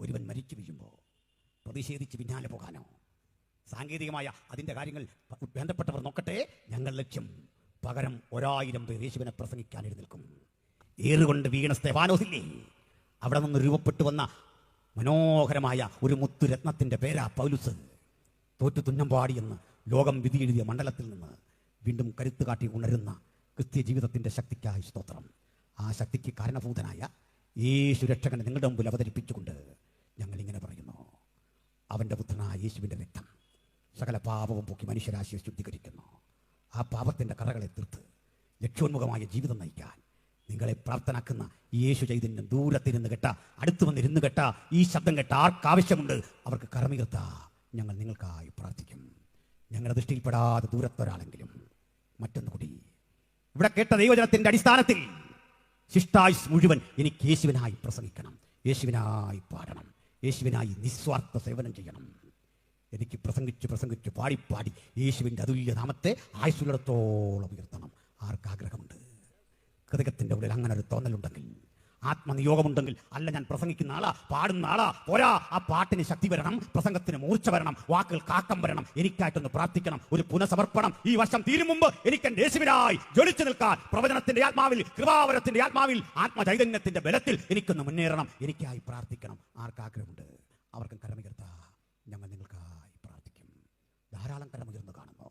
ഒരുവൻ മരിച്ചു വീഴുമ്പോൾ പ്രതിഷേധിച്ച് പിന്നാലെ പോകാനോ സാങ്കേതികമായ അതിൻ്റെ കാര്യങ്ങൾ ബന്ധപ്പെട്ടവർ നോക്കട്ടെ. ഞങ്ങൾ ലക്ഷ്യം പകരം 1000 പേർ യേശുവിനെ പ്രസംഗിക്കാൻ എഴുന്നേൽക്കും. ഏറുകൊണ്ട് വീണ സ്തെഫാനോസില്ലേ, അവിടെ നിന്ന് രൂപപ്പെട്ടു വന്ന മനോഹരമായ ഒരു മുത്തുരത്നത്തിൻ്റെ പേരാ പൗലുസ്. തോറ്റു തുന്നമ്പാടി എന്ന് ലോകം വിധി എഴുതിയ മണ്ഡലത്തിൽ നിന്ന് വീണ്ടും കരുത്ത് കാട്ടി ഉണരുന്ന ക്രിസ്ത്യ ജീവിതത്തിൻ്റെ ശക്തിക്കായി സ്തോത്രം. ആ ശക്തിക്ക് കാരണഭൂതനായ യേശു രക്ഷകനെ നിങ്ങളുടെ മുമ്പിൽ അവതരിപ്പിച്ചുകൊണ്ട് ഞങ്ങൾ ഇങ്ങനെ പറയുന്നു: അവൻ്റെ പുത്രനായ യേശുവിൻ്റെ രക്തം സകല പാപവും പോക്കി മനുഷ്യരാശിയെ ശുദ്ധീകരിക്കുന്നു. ആ പാപത്തിൻ്റെ കറകളെ തീർത്ത് ലക്ഷ്യോന്മുഖമായ ജീവിതം നയിക്കാൻ നിങ്ങളെ പ്രാപ്തനാക്കുന്ന യേശു ചൈതന്യം ദൂരത്തിരുന്ന് കേട്ട, അടുത്തു വന്നിരുന്ന് കേട്ട, ഈ ശബ്ദം കേട്ട ആർക്കാവശ്യമുണ്ട് അവർക്ക് കരമുയർത്ത ഞങ്ങൾ നിങ്ങൾക്കായി പ്രാർത്ഥിക്കും. ഞങ്ങളുടെ ദൃഷ്ടിയിൽപ്പെടാതെ ദൂരത്തൊരാളെങ്കിലും. മറ്റൊന്നു കൂടി, ഇവിടെ കേട്ട ദൈവജനത്തിന്റെ അടിസ്ഥാനത്തിൽ ശിഷ്ടായുസ് മുഴുവൻ എനിക്ക് യേശുവിനായി പ്രസംഗിക്കണം, യേശുവിനായി പാടണം, യേശുവിനായി നിസ്വാർത്ഥ സേവനം ചെയ്യണം. എനിക്ക് പ്രസംഗിച്ച് പാടി യേശുവിൻ്റെ അതുല്യ നാമത്തെ ആയുസ്സുള്ളിടത്തോളം ഉയർത്തണം. ആർക്കാഗ്രഹമുണ്ട്? ഹൃദയത്തിൻ്റെ ഉള്ളിൽ അങ്ങനെ ഒരു തോന്നലുണ്ടെങ്കിൽ, ആത്മനിയോഗമുണ്ടെങ്കിൽ, അല്ല ഞാൻ പ്രസംഗിക്കുന്ന ആളാ, പാടുന്ന ആളാ, പോരാ, ആ പാട്ടിന് ശക്തി വരണം, പ്രസംഗത്തിന് മൂർച്ച വരണം, വാക്കുകൾ കാക്കം വരണം, എനിക്കായിട്ടൊന്ന് പ്രാർത്ഥിക്കണം, ഒരു പുനഃസമർപ്പണം. ഈ വർഷം തീരും മുമ്പ് എനിക്ക് യേശുവിനായി ജ്വലിച്ചു നിൽക്കാൻ, പ്രവചനത്തിന്റെ ആത്മാവിൽ, കൃപാവരത്തിന്റെ ആത്മാവിൽ, ആത്മചൈതന്യത്തിന്റെ ബലത്തിൽ എനിക്കൊന്ന് മുന്നേറണം, എനിക്കായി പ്രാർത്ഥിക്കണം. ആർക്കാഗ്രഹമുണ്ട്? അവർക്കും കരമുയർത്താ ഞങ്ങൾ നിങ്ങൾക്കായി പ്രാർത്ഥിക്കും. ധാരാളം കരമുയർന്ന് കാണുന്നു.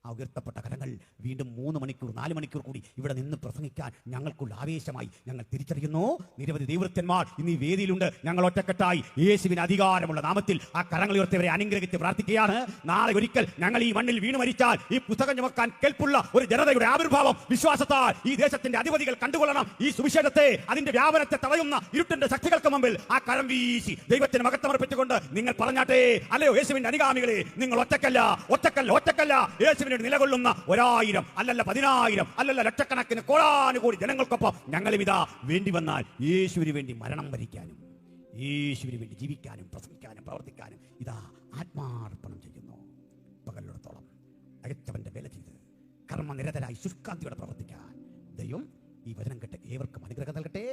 ആ ഉയർത്തപ്പെട്ട കരങ്ങൾ വീണ്ടും 3 മണിക്കൂർ 4 മണിക്കൂർ കൂടി ഇവിടെ നിന്ന് പ്രസംഗിക്കാൻ ഞങ്ങൾക്കുള്ള ആവേശമായി ഞങ്ങൾ തിരിച്ചറിയുന്നു. നിരവധി ദൈവവൃത്യന്മാർ ഇന്ന് ഈ വേദിയിലുണ്ട്. ഞങ്ങൾ ഒറ്റക്കെട്ടായി യേശുവിന് അധികാരമുള്ള നാമത്തിൽ ആ കരങ്ങൾ ഉയർത്തിയവരെ അനുഗ്രഹിച്ച് പ്രാർത്ഥിക്കുകയാണ്. നാളെ ഒരിക്കൽ ഞങ്ങൾ ഈ മണ്ണിൽ വീണു മരിച്ചാൽ ഈ പുസ്തകം ചുമക്കാൻ കെൽപ്പുള്ള ഒരു ജനതയുടെ ആവിർഭാവം വിശ്വാസത്താൽ ഈ ദേശത്തിന്റെ അധിപതികൾ കണ്ടുകൊള്ളണം. ഈ സുവിശേഷത്തെ, അതിന്റെ വ്യാപനത്തെ തടയുന്ന ഇരുട്ടിന്റെ ശക്തികൾക്ക് മുമ്പിൽ ആ കരം വീശി ദൈവത്തിന് മഹത്വമർപ്പിച്ചുകൊണ്ട് നിങ്ങൾ പറഞ്ഞാട്ടെ, അല്ലയോ യേശുവിന്റെ അനുഗാമികളെ, നിങ്ങൾ ഒറ്റക്കല്ല. യേശുവിന് നിലകൊള്ളുന്ന 1000 അല്ലല്ല 10,000 അല്ലല്ല ലക്ഷക്കണക്കിന് കോടാനുകോടി ജനങ്ങൾക്കൊപ്പം ഞങ്ങളും ഇതാ വേണ്ടി വന്നാൽ യേശുവിന് വേണ്ടി മരണം വരിക്കാനും, യേശുവിന് വേണ്ടി ജീവിക്കാനും, പ്രസംഗിക്കാനും, പ്രവർത്തിക്കാനും ഇതാ ആത്മാർപ്പണം ചെയ്യുന്നു. പകലിടത്തോളം അയച്ചവന്റെ വേല ചെയ്ത് കർമ്മനിരതരായി ശുഷ്കാന്തിയോടെ പ്രവർത്തിക്കാൻ ദൈവം ഈ വചനം കേട്ട് ഏവർക്കും അനുഗ്രഹം നൽകട്ടെ.